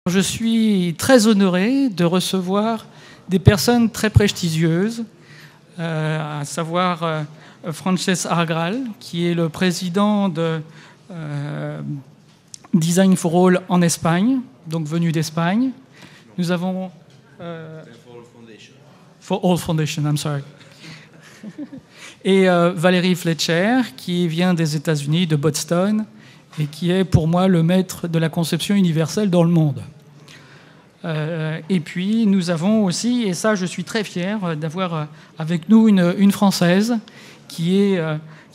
Je suis très honoré de recevoir des personnes très prestigieuses, à savoir Francesc Argral, qui est le président de Design for All en Espagne, donc venu d'Espagne. Nous avons... For All Foundation, I'm sorry. Et Valérie Fletcher, qui vient des États-Unis, de Boston, et qui est pour moi le maître de la conception universelle dans le monde. Et puis nous avons aussi, et ça je suis très fier d'avoir avec nous une Française qui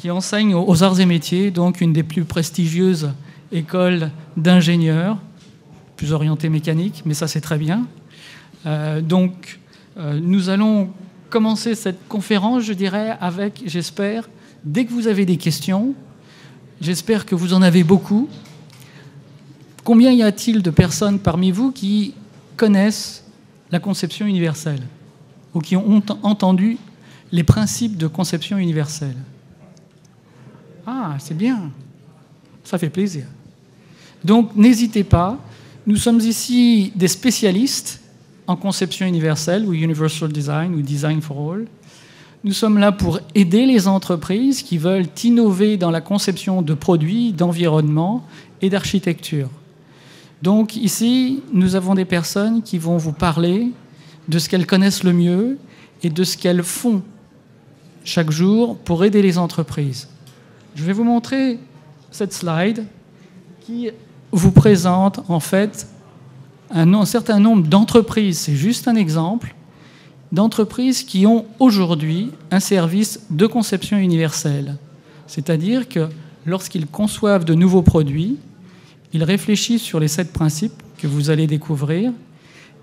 enseigne aux arts et métiers, donc une des plus prestigieuses écoles d'ingénieurs, plus orientée mécanique, mais ça c'est très bien. Donc nous allons commencer cette conférence, je dirais, avec, j'espère, dès que vous avez des questions, j'espère que vous en avez beaucoup. Combien y a-t-il de personnes parmi vous qui connaissent la conception universelle ou qui ont entendu les principes de conception universelle? Ah, c'est bien. Ça fait plaisir. Donc, n'hésitez pas. Nous sommes ici des spécialistes en conception universelle ou Universal Design ou Design for All. Nous sommes là pour aider les entreprises qui veulent innover dans la conception de produits, d'environnement et d'architecture. Donc ici, nous avons des personnes qui vont vous parler de ce qu'elles connaissent le mieux et de ce qu'elles font chaque jour pour aider les entreprises. Je vais vous montrer cette slide qui vous présente en fait un certain nombre d'entreprises, c'est juste un exemple, d'entreprises qui ont aujourd'hui un service de conception universelle. C'est-à-dire que lorsqu'ils conçoivent de nouveaux produits, ils réfléchissent sur les 7 principes que vous allez découvrir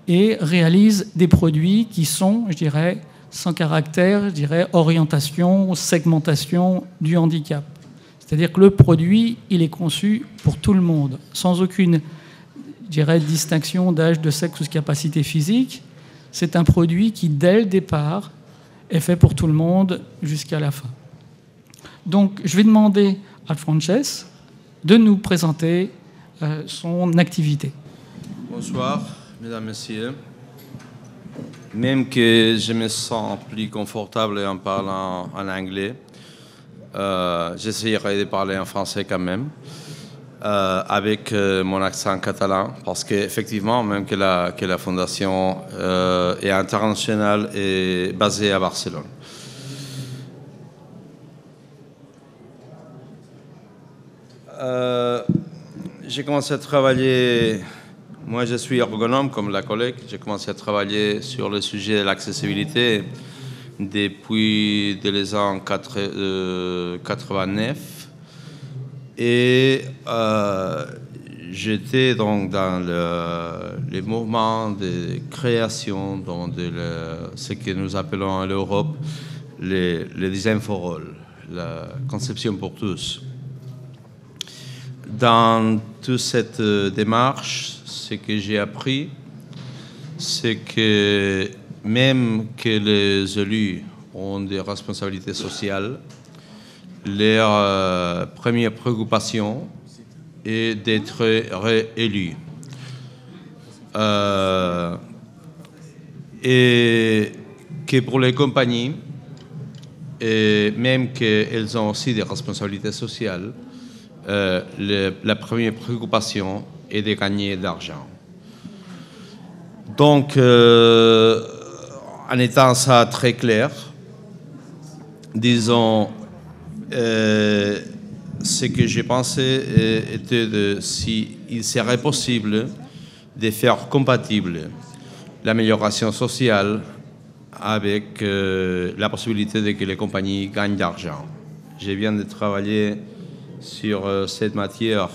et réalisent des produits qui sont, je dirais, sans caractère, je dirais, orientation, segmentation du handicap. C'est-à-dire que le produit, il est conçu pour tout le monde, sans aucune, je dirais, distinction d'âge, de sexe ou de capacité physique. C'est un produit qui, dès le départ, est fait pour tout le monde jusqu'à la fin. Donc, je vais demander à Francesc de nous présenter son activité. Bonsoir, mesdames, messieurs. Même que je me sens plus confortable en parlant en anglais, j'essaierai de parler en français quand même, avec mon accent catalan, parce qu'effectivement, même que la fondation est internationale et basée à Barcelone. J'ai commencé à travailler, moi je suis ergonome comme la collègue, j'ai commencé à travailler sur le sujet de l'accessibilité depuis les ans 89 et j'étais donc dans les mouvements de création dans ce que nous appelons en Europe le design for all, la conception pour tous. Dans toute cette démarche, ce que j'ai appris, c'est que même que les élus ont des responsabilités sociales, leur première préoccupation est d'être réélus. Et que pour les compagnies, et même qu'elles ont aussi des responsabilités sociales, la première préoccupation est de gagner de l'argent. Donc, en étant ça très clair, disons, ce que j'ai pensé était s'il serait possible de faire compatible l'amélioration sociale avec la possibilité de que les compagnies gagnent de l'argent. Je viens de travailler sur cette matière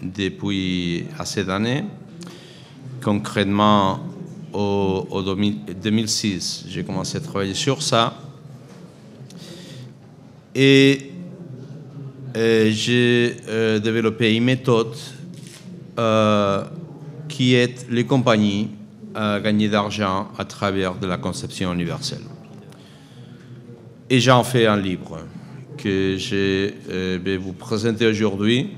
depuis assez d'années. Concrètement, en 2006, j'ai commencé à travailler sur ça. Et j'ai développé une méthode qui aide les compagnies à gagner d'argent à travers de la conception universelle. Et j'en fais un livre que je vais vous présenter aujourd'hui,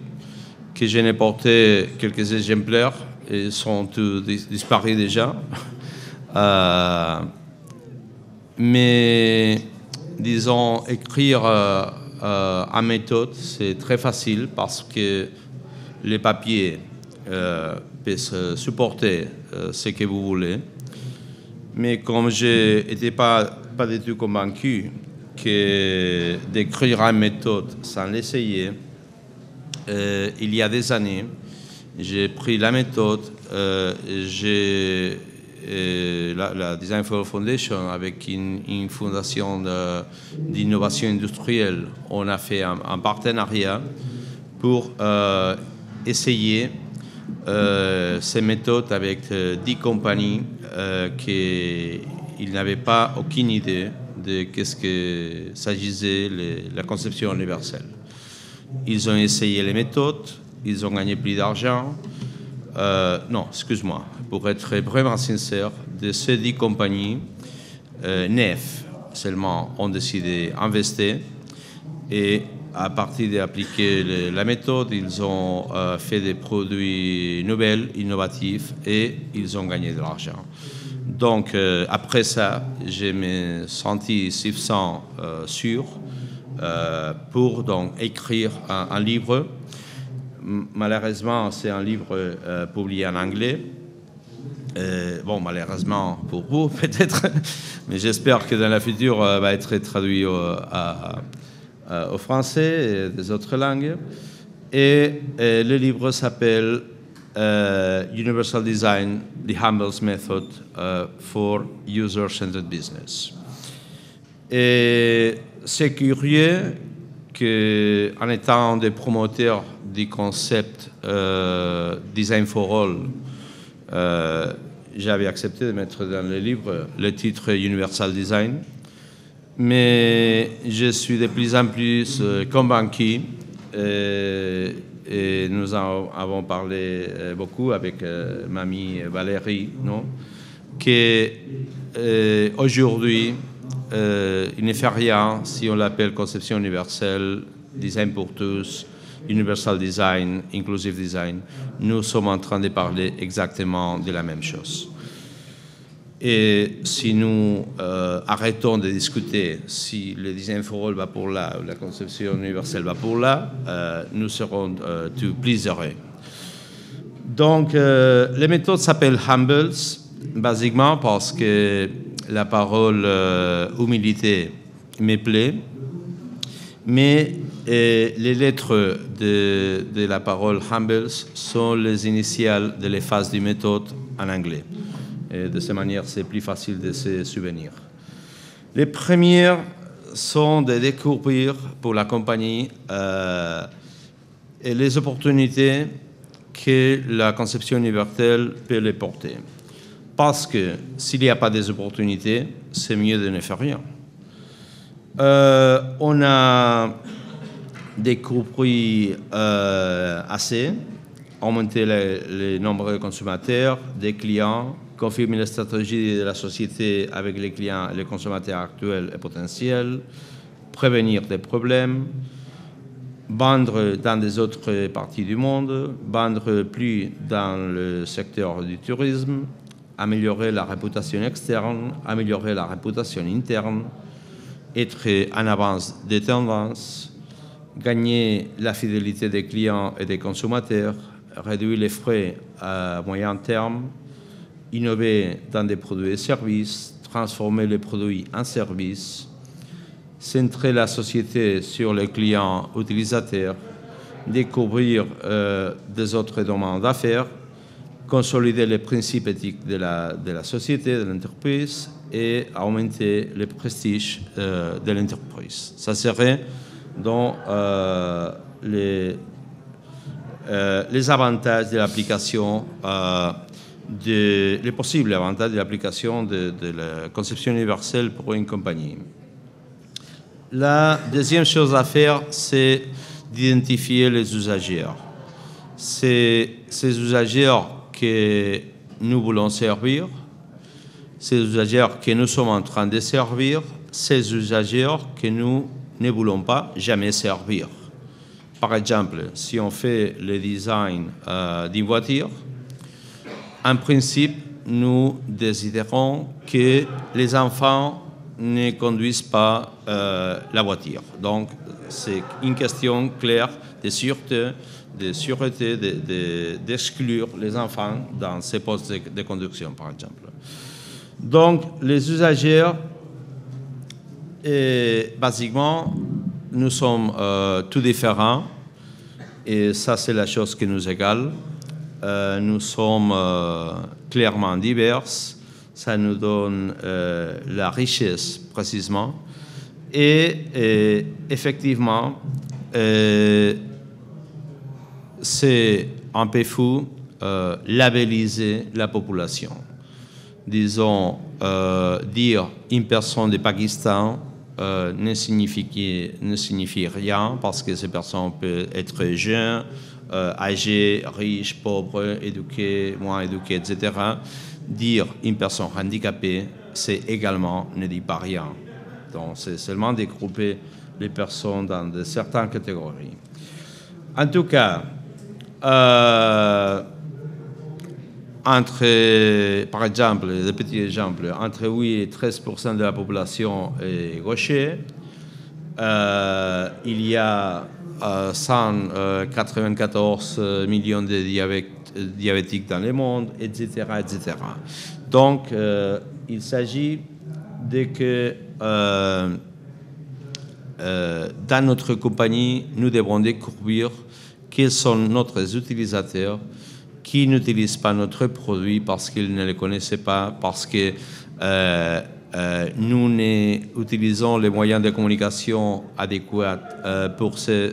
que j'ai porté quelques exemplaires ils sont tous disparus déjà. Mais, disons, écrire en méthode, c'est très facile parce que les papiers peuvent supporter ce que vous voulez. Mais comme je n'étais pas du tout convaincu que d'écrire en méthode sans l'essayer, il y a des années, j'ai pris la méthode, la Design for All Foundation, avec une fondation d'innovation industrielle, on a fait un partenariat pour essayer ces méthodes avec 10 compagnies qui n'avaient pas aucune idée de qu'est-ce que s'agissait la conception universelle. Ils ont essayé les méthodes, ils ont gagné plus d'argent. Non, excuse-moi, pour être vraiment sincère, de ces 10 compagnies, 9 seulement ont décidé d'investir et à partir d'appliquer la méthode, ils ont fait des produits nouvelles, innovatifs et ils ont gagné de l'argent. Donc, après ça, je me senti suffisamment sûr pour donc écrire un livre. Malheureusement, c'est un livre publié en anglais. Bon, malheureusement pour vous, peut-être, mais j'espère que dans la future, va être traduit au français et des autres langues. Et le livre s'appelle Universal Design, The Humbles Method for User-Centered Business. Et c'est curieux qu'en étant des promoteurs du concept Design for All, j'avais accepté de mettre dans le livre le titre Universal Design, mais je suis de plus en plus convaincu, et nous en avons parlé beaucoup avec ma amie Valérie, non, qu'aujourd'hui, il ne fait rien si on l'appelle conception universelle, design pour tous, universal design, inclusive design. Nous sommes en train de parler exactement de la même chose. Et si nous arrêtons de discuter si le design for all va pour là ou la conception universelle va pour là, nous serons tous plus heureux. Donc, les méthodes s'appellent Humbles, basiquement parce que la parole humilité me plaît, mais les lettres de la parole Humbles sont les initiales de l'efface du méthode en anglais. Et de cette manière, c'est plus facile de se souvenir. Les premières sont de découvrir pour la compagnie et les opportunités que la conception universelle peut les porter. Parce que s'il n'y a pas des opportunités, c'est mieux de ne faire rien. On a découvert assez, augmenter le nombre de consommateurs, des clients, confirmer la stratégie de la société avec les clients et les consommateurs actuels et potentiels, prévenir des problèmes, vendre dans des autres parties du monde, vendre plus dans le secteur du tourisme, améliorer la réputation externe, améliorer la réputation interne, être en avance des tendances, gagner la fidélité des clients et des consommateurs, réduire les frais à moyen terme, innover dans des produits et services, transformer les produits en services, centrer la société sur les clients utilisateurs, découvrir des autres domaines d'affaires, consolider les principes éthiques de la société, de l'entreprise et augmenter le prestige de l'entreprise. Ça serait dans les avantages de l'application, les possibles avantages de l'application de la conception universelle pour une compagnie. La deuxième chose à faire, c'est d'identifier les usagers. C'est ces usagers que nous voulons servir, ces usagers que nous sommes en train de servir, ces usagers que nous ne voulons pas jamais servir. Par exemple, si on fait le design d'une voiture, en principe, nous désirons que les enfants ne conduisent pas la voiture. Donc, c'est une question claire de sûreté, d'exclure les enfants dans ces postes de conduction, par exemple. Donc, les usagers, basiquement, nous sommes tout différents, et ça, c'est la chose qui nous égale. Nous sommes clairement divers, ça nous donne la richesse, précisément. Et effectivement, c'est un peu fou labelliser la population. Disons, dire une personne du Pakistan ne signifie rien, parce que ces personnes peuvent être jeunes, âgés, riches, pauvres, éduqués, moins éduqués, etc. Dire une personne handicapée, c'est également ne dit pas rien. Donc, c'est seulement dégrouper les personnes dans certaines catégories. En tout cas, par exemple, des petits exemples, entre 8 et 13% de la population est gaucher. Il y a 194 millions de diabétiques dans le monde, etc., etc. Donc, il s'agit de que dans notre compagnie, nous devons découvrir quels sont nos utilisateurs qui n'utilisent pas notre produit parce qu'ils ne le connaissaient pas, parce que nous utilisons les moyens de communication adéquats pour ces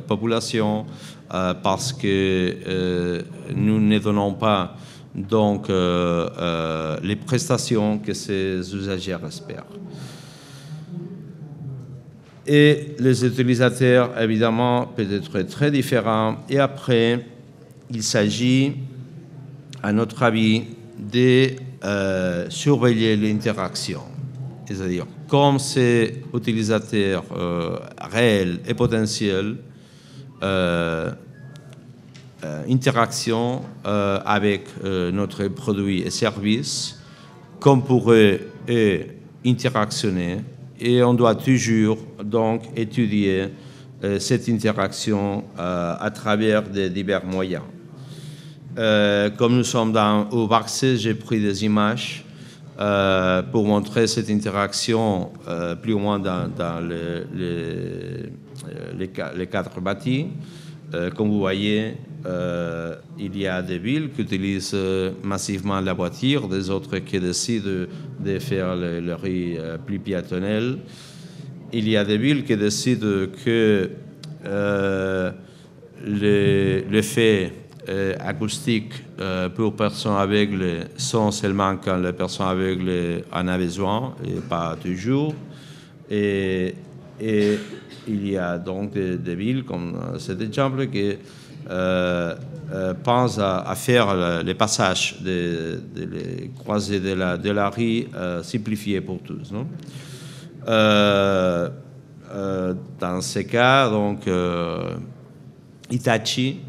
populations, parce que nous ne donnons pas donc les prestations que ces usagers espèrent. Et les utilisateurs, évidemment, peuvent être très différents. Et après, il s'agit, à notre avis, de surveiller l'interaction. C'est-à-dire, comme ces utilisateurs réels et potentiels, interaction avec notre produit et service, comme pour eux interactionner. Et on doit toujours donc étudier cette interaction à travers des divers moyens. Comme nous sommes au Varxé, j'ai pris des images pour montrer cette interaction plus ou moins dans les cadres bâtis. Comme vous voyez, il y a des villes qui utilisent massivement la voiture, des autres qui décident de faire le rue plus piétonnelle. Il y a des villes qui décident que l'effet acoustique pour personnes aveugles sont seulement quand les personnes aveugles en ont besoin, et pas toujours. Et il y a donc des villes, comme cet exemple, qui pensent à faire les passages les croisées de la rue simplifiés pour tous. Non? Dans ce cas, donc, Hitachi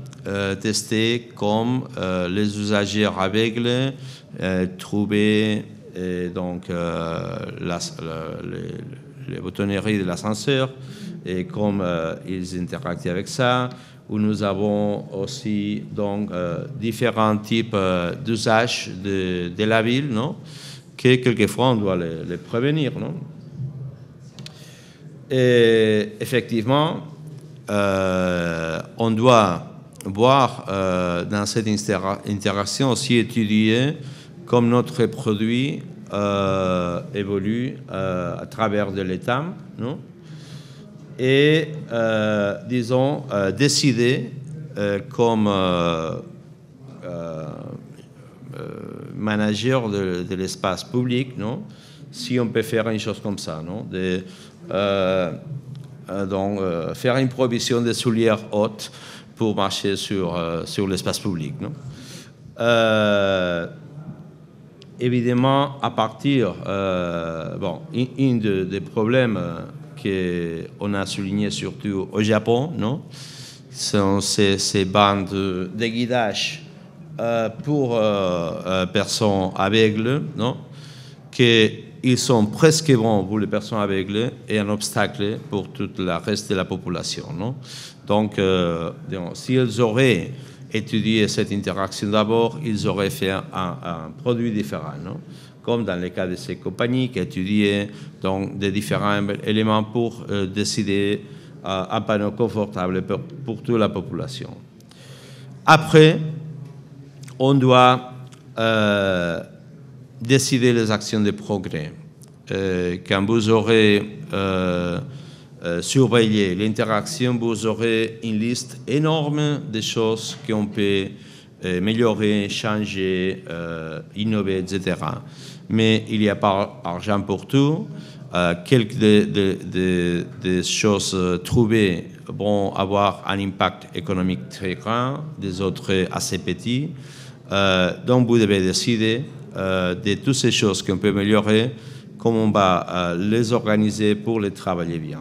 testait comme les usagers aveugles trouvaient donc les boutonneries de l'ascenseur et comme ils interagissent avec ça, où nous avons aussi donc différents types d'usages de la ville, non? Que quelquefois on doit les prévenir, non? Et effectivement, on doit voir dans cette interaction aussi étudier comme notre produit évolue à travers de l'état, non? Et, disons, décider comme manager de l'espace public, non? Si on peut faire une chose comme ça, non? Donc, faire une prohibition des soulières hautes pour marcher sur l'espace public, non? Évidemment, à partir, un des problèmes qu'on a souligné surtout au Japon, non? Sont ces bandes de guidage pour personnes aveugles, non? Qu'ils sont presque bons pour les personnes aveugles et un obstacle pour tout le reste de la population, non? Donc, s'ils auraient étudié cette interaction d'abord, ils auraient fait un produit différent, non? Comme dans le cas de ces compagnies qui étudiaient donc, des différents éléments pour décider un panneau confortable pour toute la population. Après, on doit décider les actions de progrès. Quand vous aurez surveillé l'interaction, vous aurez une liste énorme de choses qu'on peut améliorer, changer, innover, etc. Mais il n'y a pas d'argent pour tout. Quelques des choses trouvées vont avoir un impact économique très grand, des autres assez petits. Donc vous devez décider de toutes ces choses qu'on peut améliorer, comment on va les organiser pour les travailler bien.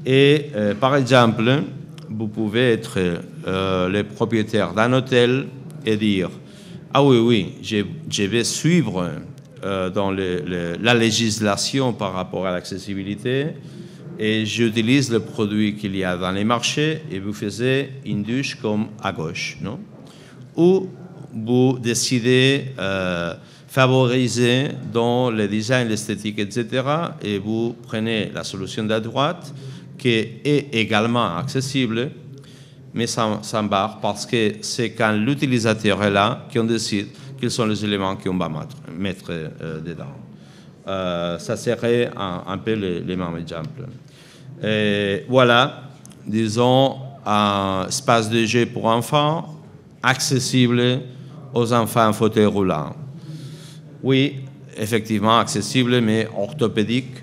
Et par exemple, vous pouvez être le propriétaire d'un hôtel et dire « Ah oui, je vais suivre dans la législation par rapport à l'accessibilité et j'utilise le produit qu'il y a dans les marchés et vous faites une douche comme à gauche. » Non? Ou vous décidez favoriser dans le design, l'esthétique, etc. et vous prenez la solution de la droite qui est également accessible, mais sans barre, parce que c'est quand l'utilisateur est là qu'on décide quels sont les éléments qu'on va mettre dedans. Ça serait un peu les mêmes exemples. Et voilà, disons, un espace de jeu pour enfants accessible aux enfants en fauteuil roulant. Oui, effectivement, accessible, mais orthopédique.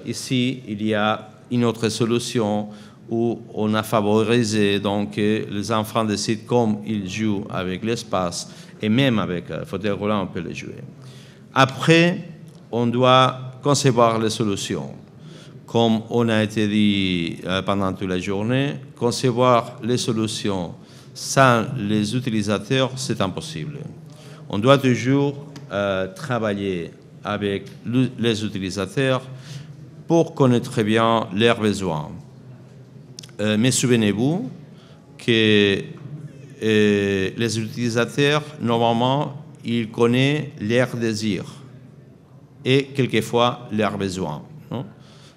Ici, il y a une autre solution où on a favorisé donc les enfants décident comme ils jouent avec l'espace et même avec le fauteuil roulant on peut les jouer. Après, on doit concevoir les solutions. Comme on a été dit pendant toute la journée, concevoir les solutions sans les utilisateurs, c'est impossible. On doit toujours travailler avec les utilisateurs pour connaître bien leurs besoins. Mais souvenez-vous que les utilisateurs, normalement, ils connaissent leurs désirs et quelquefois leurs besoins. Non?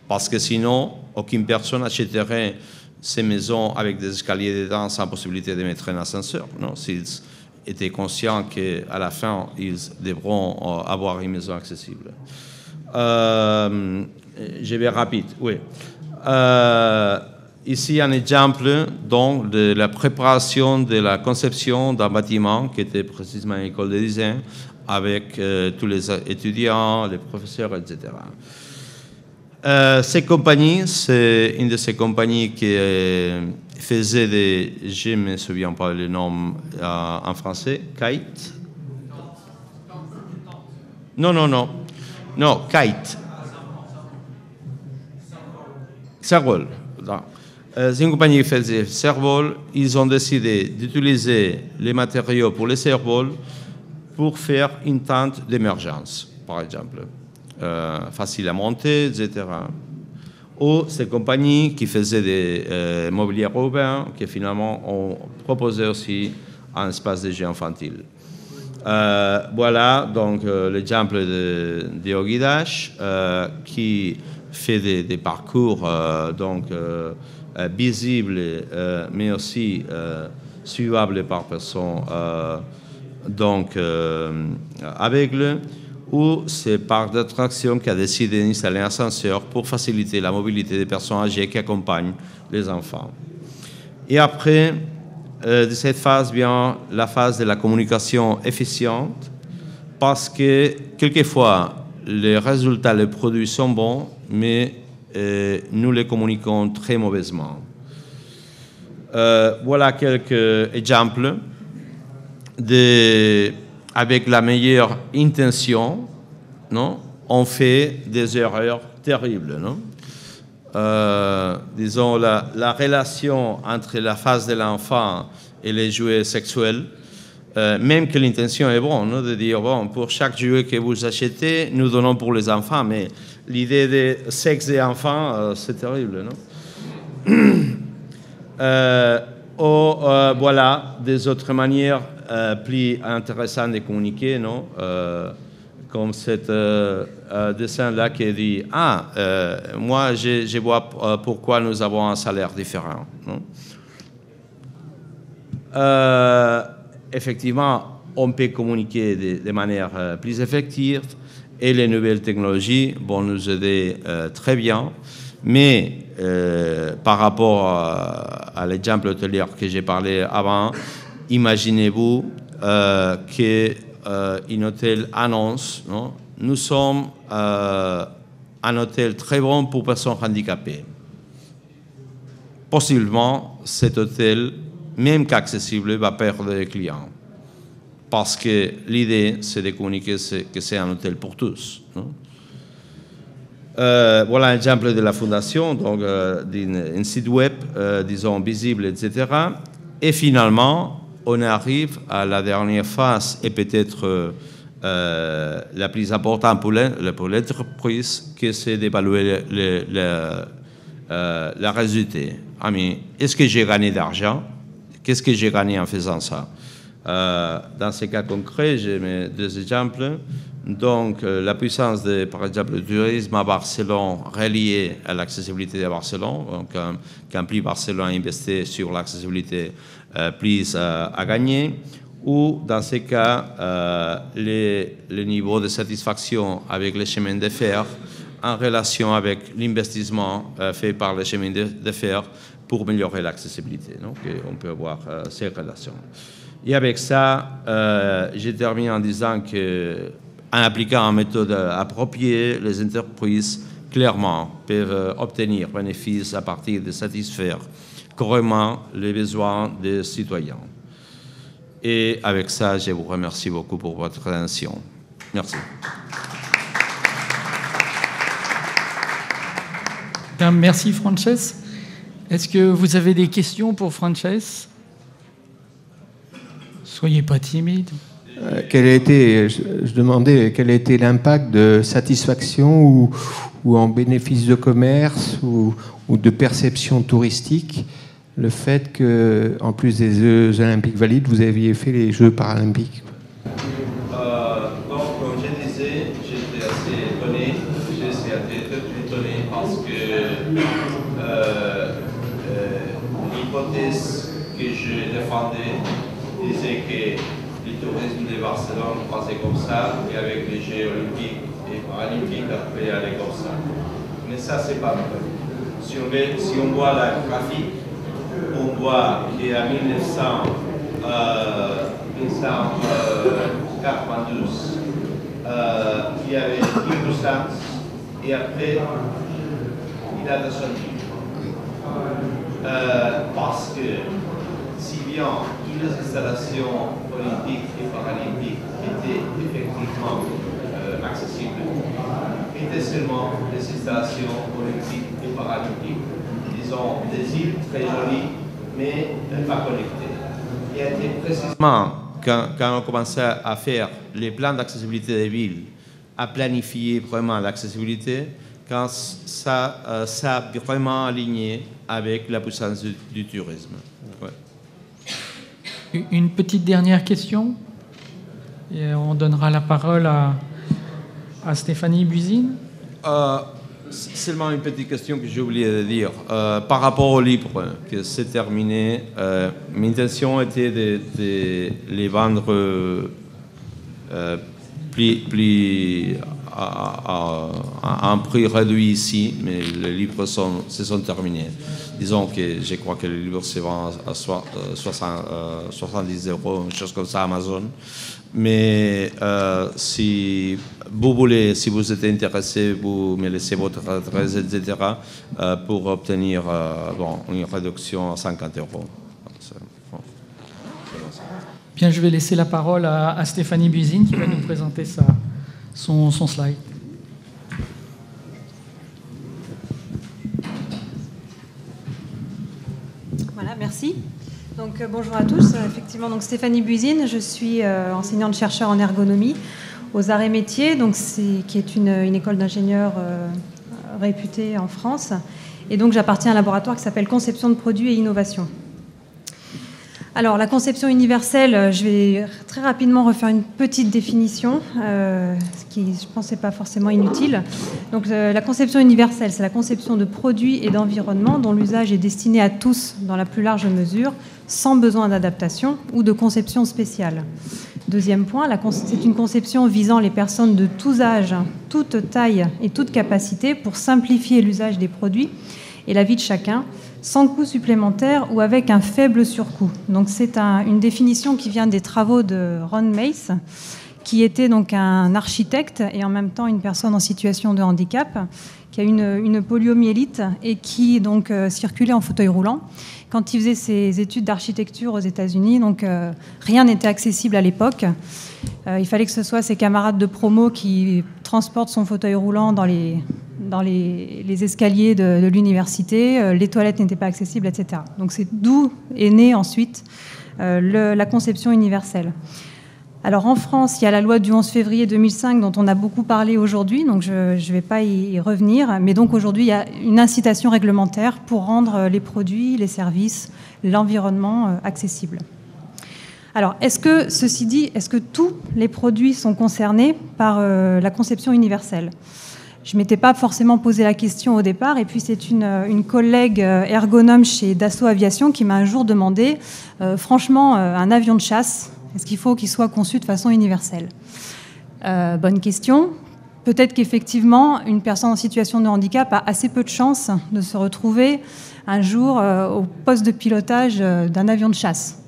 Parce que sinon, aucune personne achèterait ces maisons avec des escaliers dedans sans possibilité de mettre un ascenseur. Non? S'ils étaient conscients qu'à la fin, ils devront avoir une maison accessible. Je vais rapide, oui. Ici, un exemple donc, de la préparation de la conception d'un bâtiment qui était précisément une école de design avec tous les étudiants, les professeurs, etc. Cette compagnie, c'est une de ces compagnies qui faisait des... Je ne me souviens pas le nom en français. Kite? Non, Kite. Servol. C'est une compagnie qui faisait Servol. Ils ont décidé d'utiliser les matériaux pour les Servol pour faire une tente d'émergence, par exemple. Facile à monter, etc. Ou ces compagnies qui faisaient des mobiliers urbains, qui finalement ont proposé aussi un espace de jeu infantile. Voilà donc l'exemple de Ogidash qui fait des parcours visibles mais aussi suivables par personnes aveugles, ou c'est Parc d'attraction qui a décidé d'installer un ascenseur pour faciliter la mobilité des personnes âgées qui accompagnent les enfants. Et après, de cette phase vient la phase de la communication efficiente, parce que quelquefois, les résultats, les produits sont bons, mais nous les communiquons très mauvaisement. Voilà quelques exemples avec la meilleure intention, non, on fait des erreurs terribles. Non? Disons, la relation entre la phase de l'enfant et les jouets sexuels, même que l'intention est bonne, de dire, bon, pour chaque jouet que vous achetez, nous donnons pour les enfants, mais l'idée de sexe des enfants, c'est terrible, non? Voilà, des autres manières plus intéressantes de communiquer, non? Comme cet dessin-là qui dit « Ah, moi, je vois pourquoi nous avons un salaire différent. » Effectivement, on peut communiquer de manière plus effective et les nouvelles technologies vont nous aider très bien. Mais par rapport à l'exemple hôtelier que j'ai parlé avant, imaginez-vous qu'un hôtel annonce, non? Nous sommes un hôtel très bon pour personnes handicapées. Possiblement, cet hôtel, même qu'accessible, va perdre des clients. Parce que l'idée, c'est de communiquer que c'est un hôtel pour tous. Non? Voilà un exemple de la fondation, donc d'un site web, disons, visible, etc. Et finalement, on arrive à la dernière phase, et peut-être la plus importante pour l'entreprise, que c'est d'évaluer la résultat. Est-ce que j'ai gagné d'argent? Qu'est-ce que j'ai gagné en faisant ça? Dans ce cas concret, j'ai mes deux exemples. Donc, la puissance, par exemple, du tourisme à Barcelone reliée à l'accessibilité de Barcelone. Donc, quand plus Barcelone investit sur l'accessibilité, plus à gagner. Ou, dans ce cas, le niveau de satisfaction avec les chemins de fer en relation avec l'investissement fait par les chemins de fer pour améliorer l'accessibilité. Donc, on peut avoir ces relations. Et avec ça, je termine en disant que en appliquant une méthode appropriée, les entreprises, clairement, peuvent obtenir bénéfices à partir de satisfaire correctement les besoins des citoyens. Et avec ça, je vous remercie beaucoup pour votre attention. Merci. Bien, merci, Frances. Est-ce que vous avez des questions pour Frances? Soyez pas timide. Je demandais quel a été l'impact de satisfaction ou en bénéfice de commerce ou de perception touristique, le fait qu'en plus des Jeux olympiques valides, vous aviez fait les Jeux paralympiques. Donc, comme je disais, j'étais assez étonné. Parce que l'hypothèse que je défendais disait que le tourisme de Barcelone passait comme ça, et avec les Jeux olympiques et paralympiques, après aller comme ça. Mais ça, c'est pas vrai. Si on voit la graphique, on voit qu'en 1992, il y avait une puissance, et après, il a descendu. Parce que, si bien toutes les installations olympiques et paralympiques étaient effectivement accessibles, étaient seulement des installations olympiques et paralympiques, disons des îles très jolies, mais pas connectées. Et était précisément quand on commençait à faire les plans d'accessibilité des villes, à planifier vraiment l'accessibilité, quand ça a vraiment aligné avec la puissance du tourisme. Ouais. Une petite dernière question, et on donnera la parole à Stéphanie Buzine. Seulement une petite question que j'ai oublié de dire. Par rapport au livre que c'est terminé, mon intention était de les vendre plus à un prix réduit ici, mais les livres se sont terminés. Disons que je crois que le livre se vend à 70 €, une chose comme ça, Amazon. Mais si vous voulez, si vous êtes intéressé, vous me laissez votre adresse, etc., pour obtenir une réduction à 50 €. Bien, je vais laisser la parole à Stéphanie Buzine qui va nous présenter son slide. Voilà, merci. Donc, Bonjour à tous. Effectivement, donc Stéphanie Buisine, je suis enseignante-chercheur en ergonomie aux Arts et Métiers, qui est une école d'ingénieurs réputée en France. Et donc j'appartiens à un laboratoire qui s'appelle Conception de produits et innovation. Alors la conception universelle, je vais très rapidement refaire une petite définition, ce qui je pense n'est pas forcément inutile. Donc la conception universelle, c'est la conception de produits et d'environnements dont l'usage est destiné à tous dans la plus large mesure, sans besoin d'adaptation ou de conception spéciale. Deuxième point, c'est une conception visant les personnes de tous âges, toute taille et toute capacité pour simplifier l'usage des produits et la vie de chacun, sans coût supplémentaire ou avec un faible surcoût. Donc c'est une définition qui vient des travaux de Ron Mace, qui était donc un architecte et en même temps une personne en situation de handicap, qui a une poliomyélite et qui donc circulait en fauteuil roulant. Quand il faisait ses études d'architecture aux États-Unis, donc rien n'était accessible à l'époque. Il fallait que ce soit ses camarades de promo qui transportent son fauteuil roulant dans les escaliers de l'université. Les toilettes n'étaient pas accessibles, etc. Donc c'est d'où est née ensuite la conception universelle. Alors en France, il y a la loi du 11 février 2005 dont on a beaucoup parlé aujourd'hui, donc je ne vais pas y revenir. Mais donc aujourd'hui, il y a une incitation réglementaire pour rendre les produits, les services, l'environnement accessibles. Alors, ceci dit, est-ce que tous les produits sont concernés par la conception universelle ? Je ne m'étais pas forcément posé la question au départ, et puis c'est une collègue ergonome chez Dassault Aviation qui m'a un jour demandé, franchement, un avion de chasse, est-ce qu'il faut qu'il soit conçu de façon universelle ? Bonne question. Peut-être qu'effectivement, une personne en situation de handicap a assez peu de chances de se retrouver un jour au poste de pilotage d'un avion de chasse.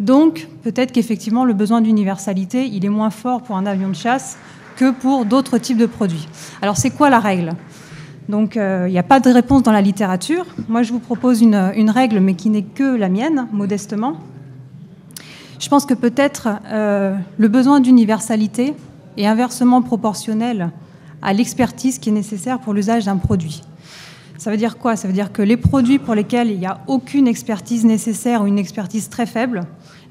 Donc, peut-être qu'effectivement, le besoin d'universalité, il est moins fort pour un avion de chasse que pour d'autres types de produits. Alors, c'est quoi la règle ? Donc, il n'y a pas de réponse dans la littérature. Moi, je vous propose une règle, mais qui n'est que la mienne, modestement. Je pense que peut-être le besoin d'universalité est inversement proportionnel à l'expertise qui est nécessaire pour l'usage d'un produit. Ça veut dire quoi ? Ça veut dire que les produits pour lesquels il n'y a aucune expertise nécessaire ou une expertise très faible,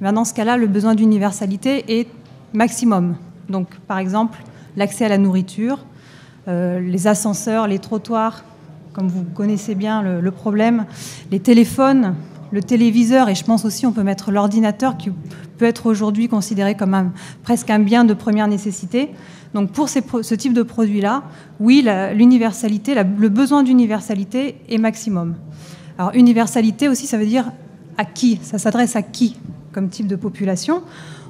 dans ce cas-là, le besoin d'universalité est maximum. Donc, par exemple, l'accès à la nourriture, les ascenseurs, les trottoirs, comme vous connaissez bien le problème, les téléphones, le téléviseur, et je pense aussi on peut mettre l'ordinateur qui peut être aujourd'hui considéré comme presque un bien de première nécessité. Donc pour ce type de produit-là, oui, l'universalité, le besoin d'universalité est maximum. Alors universalité aussi, ça veut dire à qui ? Ça s'adresse à qui comme type de population ?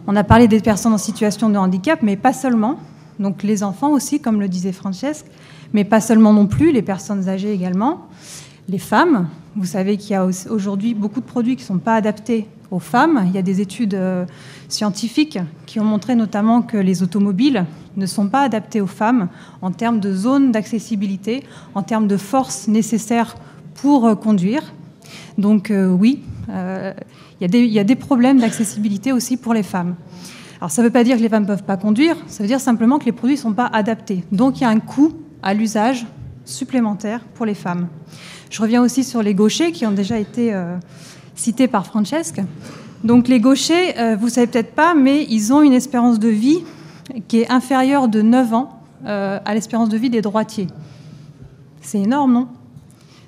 On a parlé des personnes en situation de handicap, mais pas seulement. Donc les enfants aussi, comme le disait Francesque, mais pas seulement non plus, les personnes âgées également. Les femmes, vous savez qu'il y a aujourd'hui beaucoup de produits qui ne sont pas adaptés aux femmes. Il y a des études scientifiques qui ont montré notamment que les automobiles ne sont pas adaptés aux femmes en termes de zone d'accessibilité, en termes de force nécessaire pour conduire. Donc oui, il y a des problèmes d'accessibilité aussi pour les femmes. Alors ça ne veut pas dire que les femmes ne peuvent pas conduire, ça veut dire simplement que les produits ne sont pas adaptés. Donc il y a un coût à l'usage supplémentaire pour les femmes. Je reviens aussi sur les gauchers qui ont déjà été cités par Francesque. Donc les gauchers, vous ne savez peut-être pas, mais ils ont une espérance de vie qui est inférieure de 9 ans à l'espérance de vie des droitiers. C'est énorme, non ?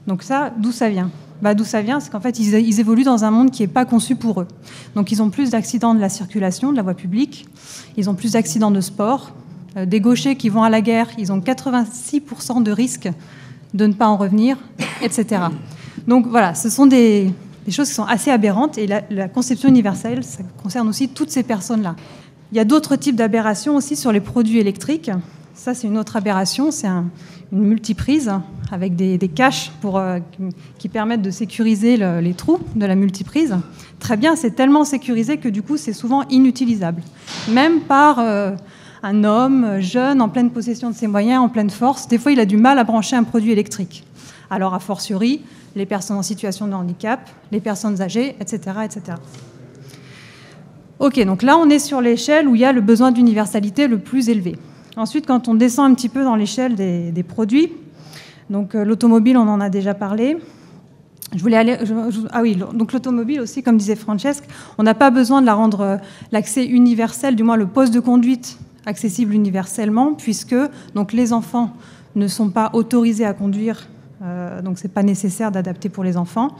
Donc ça, d'où ça vient ? D'où ça vient, c'est qu'en fait, ils évoluent dans un monde qui n'est pas conçu pour eux. Donc ils ont plus d'accidents de la circulation, de la voie publique, ils ont plus d'accidents de sport. Des gauchers qui vont à la guerre, ils ont 86% de risque de ne pas en revenir, etc. Donc voilà, ce sont des choses qui sont assez aberrantes, et la conception universelle, ça concerne aussi toutes ces personnes-là. Il y a d'autres types d'aberrations aussi sur les produits électriques. Ça, c'est une autre aberration, c'est une multiprise avec des caches qui permettent de sécuriser les trous de la multiprise. Très bien, c'est tellement sécurisé que du coup, c'est souvent inutilisable. Même par un homme jeune, en pleine possession de ses moyens, en pleine force, des fois, il a du mal à brancher un produit électrique. Alors, a fortiori, les personnes en situation de handicap, les personnes âgées, etc., etc. Ok, donc là, on est sur l'échelle où il y a le besoin d'universalité le plus élevé. Ensuite, quand on descend un petit peu dans l'échelle des produits, donc l'automobile, on en a déjà parlé. Je voulais aller. Ah oui, donc l'automobile aussi, comme disait Francesque, on n'a pas besoin de la rendre l'accès universel, du moins le poste de conduite accessible universellement, puisque donc les enfants ne sont pas autorisés à conduire, donc c'est pas nécessaire d'adapter pour les enfants.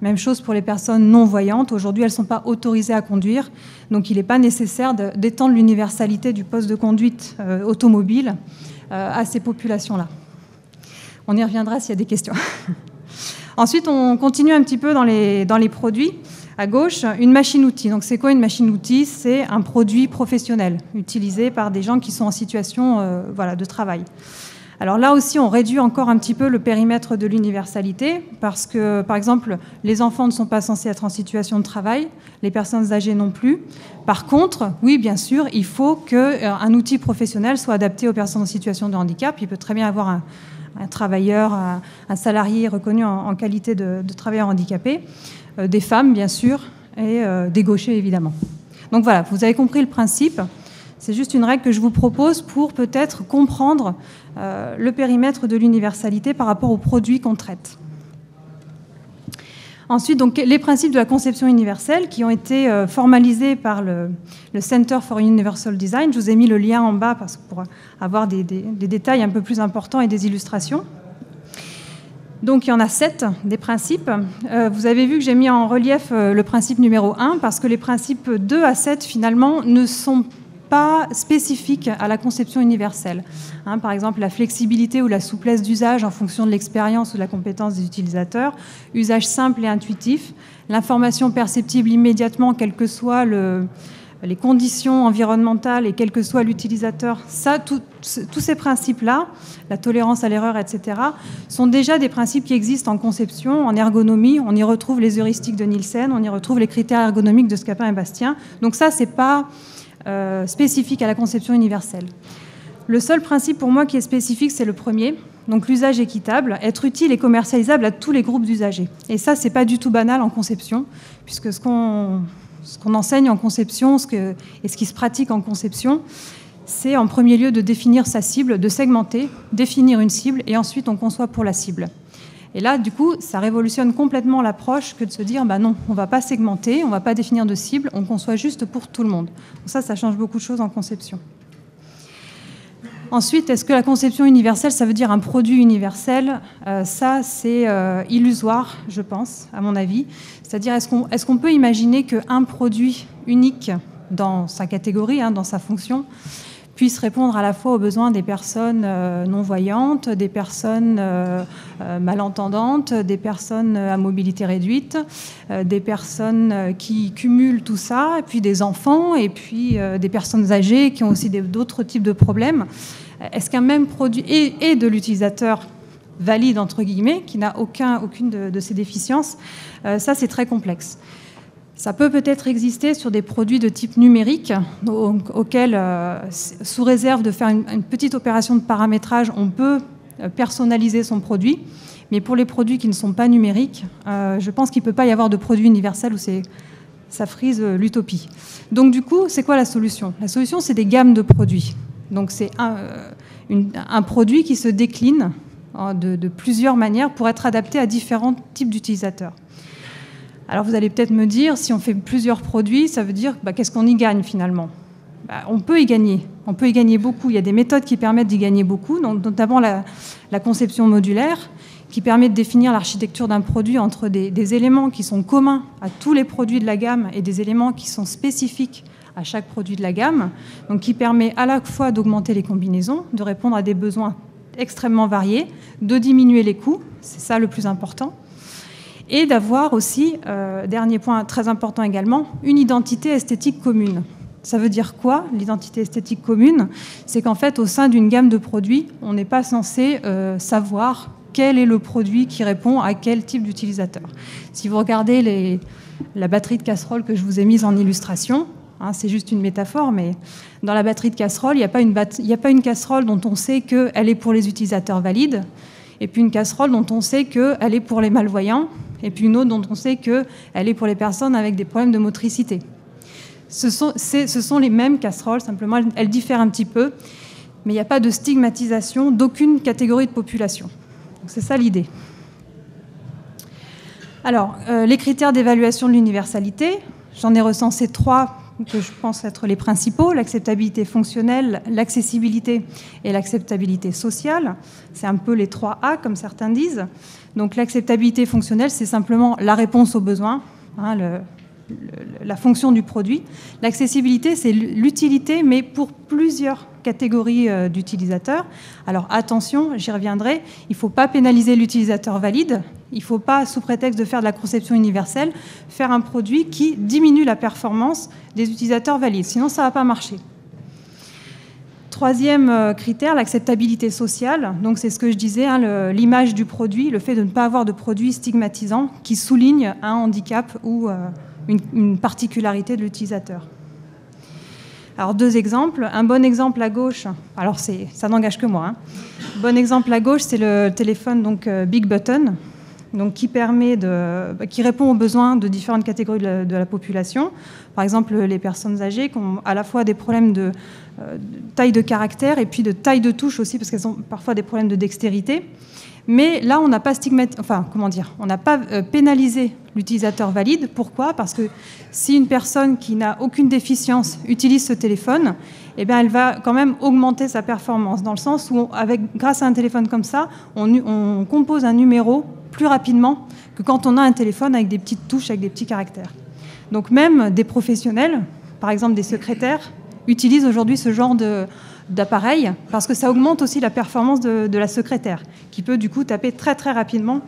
Même chose pour les personnes non-voyantes. Aujourd'hui, elles ne sont pas autorisées à conduire, donc il n'est pas nécessaire d'étendre l'universalité du poste de conduite automobile à ces populations-là. On y reviendra s'il y a des questions. Ensuite, on continue un petit peu dans les produits. À gauche, une machine-outil. Donc, c'est quoi une machine-outil? C'est un produit professionnel utilisé par des gens qui sont en situation de travail. Alors là aussi, on réduit encore un petit peu le périmètre de l'universalité parce que, par exemple, les enfants ne sont pas censés être en situation de travail, les personnes âgées non plus. Par contre, oui, bien sûr, il faut qu'un outil professionnel soit adapté aux personnes en situation de handicap. Il peut très bien avoir un travailleur, un salarié reconnu en qualité de travailleur handicapé, des femmes, bien sûr, et des gauchers, évidemment. Donc voilà, vous avez compris le principe. C'est juste une règle que je vous propose pour peut-être comprendre le périmètre de l'universalité par rapport aux produits qu'on traite. Ensuite, donc, les principes de la conception universelle qui ont été formalisés par le Center for Universal Design. Je vous ai mis le lien en bas pour avoir des détails un peu plus importants et des illustrations. Donc, il y en a 7 des principes. Vous avez vu que j'ai mis en relief le principe numéro 1 parce que les principes 2 à 7, finalement, ne sont pas spécifiques à la conception universelle. Par exemple, la flexibilité ou la souplesse d'usage en fonction de l'expérience ou de la compétence des utilisateurs, usage simple et intuitif, l'information perceptible immédiatement, quelles que soient les conditions environnementales et quel que soit l'utilisateur. Ça, tous ces principes-là, la tolérance à l'erreur, etc., sont déjà des principes qui existent en conception, en ergonomie. On y retrouve les heuristiques de Nielsen, on y retrouve les critères ergonomiques de Scapin et Bastien. Donc ça, c'est pas spécifique à la conception universelle. Le seul principe pour moi qui est spécifique, c'est le premier, donc l'usage équitable, être utile et commercialisable à tous les groupes d'usagers. Et ça, c'est pas du tout banal en conception, puisque ce qu'on enseigne en conception et ce qui se pratique en conception, c'est en premier lieu de définir sa cible, de segmenter, définir une cible, et ensuite on conçoit pour la cible. Et là, du coup, ça révolutionne complètement l'approche que de se dire, non, on ne va pas segmenter, on ne va pas définir de cible, on conçoit juste pour tout le monde. Donc ça change beaucoup de choses en conception. Ensuite, est-ce que la conception universelle, ça veut dire un produit universel? Ça, c'est illusoire, je pense, à mon avis. C'est-à-dire, est-ce qu'on peut imaginer qu'un produit unique dans sa catégorie, dans sa fonction, puisse répondre à la fois aux besoins des personnes non-voyantes, des personnes malentendantes, des personnes à mobilité réduite, des personnes qui cumulent tout ça, et puis des enfants, et puis des personnes âgées qui ont aussi d'autres types de problèmes. Est-ce qu'un même produit, et de l'utilisateur valide, entre guillemets, qui n'a aucune de ces déficiences, ça c'est très complexe. Ça peut peut-être exister sur des produits de type numérique, auxquels, sous réserve de faire une petite opération de paramétrage, on peut personnaliser son produit. Mais pour les produits qui ne sont pas numériques, je pense qu'il ne peut pas y avoir de produit universel où ça frise l'utopie. Donc du coup, c'est quoi la solution? La solution, c'est des gammes de produits. Donc c'est un produit qui se décline de plusieurs manières pour être adapté à différents types d'utilisateurs. Alors vous allez peut-être me dire, si on fait plusieurs produits, ça veut dire qu'est-ce qu'on y gagne finalement? On peut y gagner beaucoup. Il y a des méthodes qui permettent d'y gagner beaucoup, donc notamment la conception modulaire, qui permet de définir l'architecture d'un produit entre des éléments qui sont communs à tous les produits de la gamme et des éléments qui sont spécifiques à chaque produit de la gamme, donc qui permet à la fois d'augmenter les combinaisons, de répondre à des besoins extrêmement variés, de diminuer les coûts, c'est ça le plus important, et d'avoir aussi, dernier point très important également, une identité esthétique commune. Ça veut dire quoi, l'identité esthétique commune? C'est qu'en fait, au sein d'une gamme de produits, on n'est pas censé savoir quel est le produit qui répond à quel type d'utilisateur. Si vous regardez la batterie de casserole que je vous ai mise en illustration, c'est juste une métaphore, mais dans la batterie de casserole, il n'y a pas une casserole dont on sait qu'elle est pour les utilisateurs valides, et puis une casserole dont on sait qu'elle est pour les malvoyants, et puis une autre dont on sait qu'elle est pour les personnes avec des problèmes de motricité. Ce sont les mêmes casseroles, simplement elles diffèrent un petit peu, mais il n'y a pas de stigmatisation d'aucune catégorie de population. Donc c'est ça l'idée. Alors, les critères d'évaluation de l'universalité, j'en ai recensé 3 que je pense être les principaux, l'acceptabilité fonctionnelle, l'accessibilité et l'acceptabilité sociale. C'est un peu les 3 A, comme certains disent. Donc l'acceptabilité fonctionnelle, c'est simplement la réponse aux besoins, hein, la fonction du produit. L'accessibilité, c'est l'utilité, mais pour plusieurs catégories d'utilisateurs. Alors attention, j'y reviendrai, il ne faut pas pénaliser l'utilisateur valide, il ne faut pas, sous prétexte de faire de la conception universelle, faire un produit qui diminue la performance des utilisateurs valides, sinon ça ne va pas marcher. 3e critère, l'acceptabilité sociale. Donc c'est ce que je disais, hein, l'image du produit, le fait de ne pas avoir de produit stigmatisant qui souligne un handicap ou une particularité de l'utilisateur. Alors 2 exemples. Un bon exemple à gauche, alors ça n'engage que moi. Hein. Bon exemple à gauche, c'est le téléphone donc Big Button, donc qui répond aux besoins de différentes catégories de la population. Par exemple, les personnes âgées qui ont à la fois des problèmes de taille de caractère et puis de taille de touche aussi, parce qu'elles ont parfois des problèmes de dextérité. Mais là, on n'a pas on n'a pas pénalisé l'utilisateur valide. Pourquoi ? Parce que si une personne qui n'a aucune déficience utilise ce téléphone, eh bien, elle va quand même augmenter sa performance, dans le sens où, grâce à un téléphone comme ça, on compose un numéro plus rapidement que quand on a un téléphone avec des petites touches, avec des petits caractères. Donc même des professionnels, par exemple des secrétaires, utilisent aujourd'hui ce genre d'appareil, parce que ça augmente aussi la performance de la secrétaire, qui peut du coup taper très très rapidement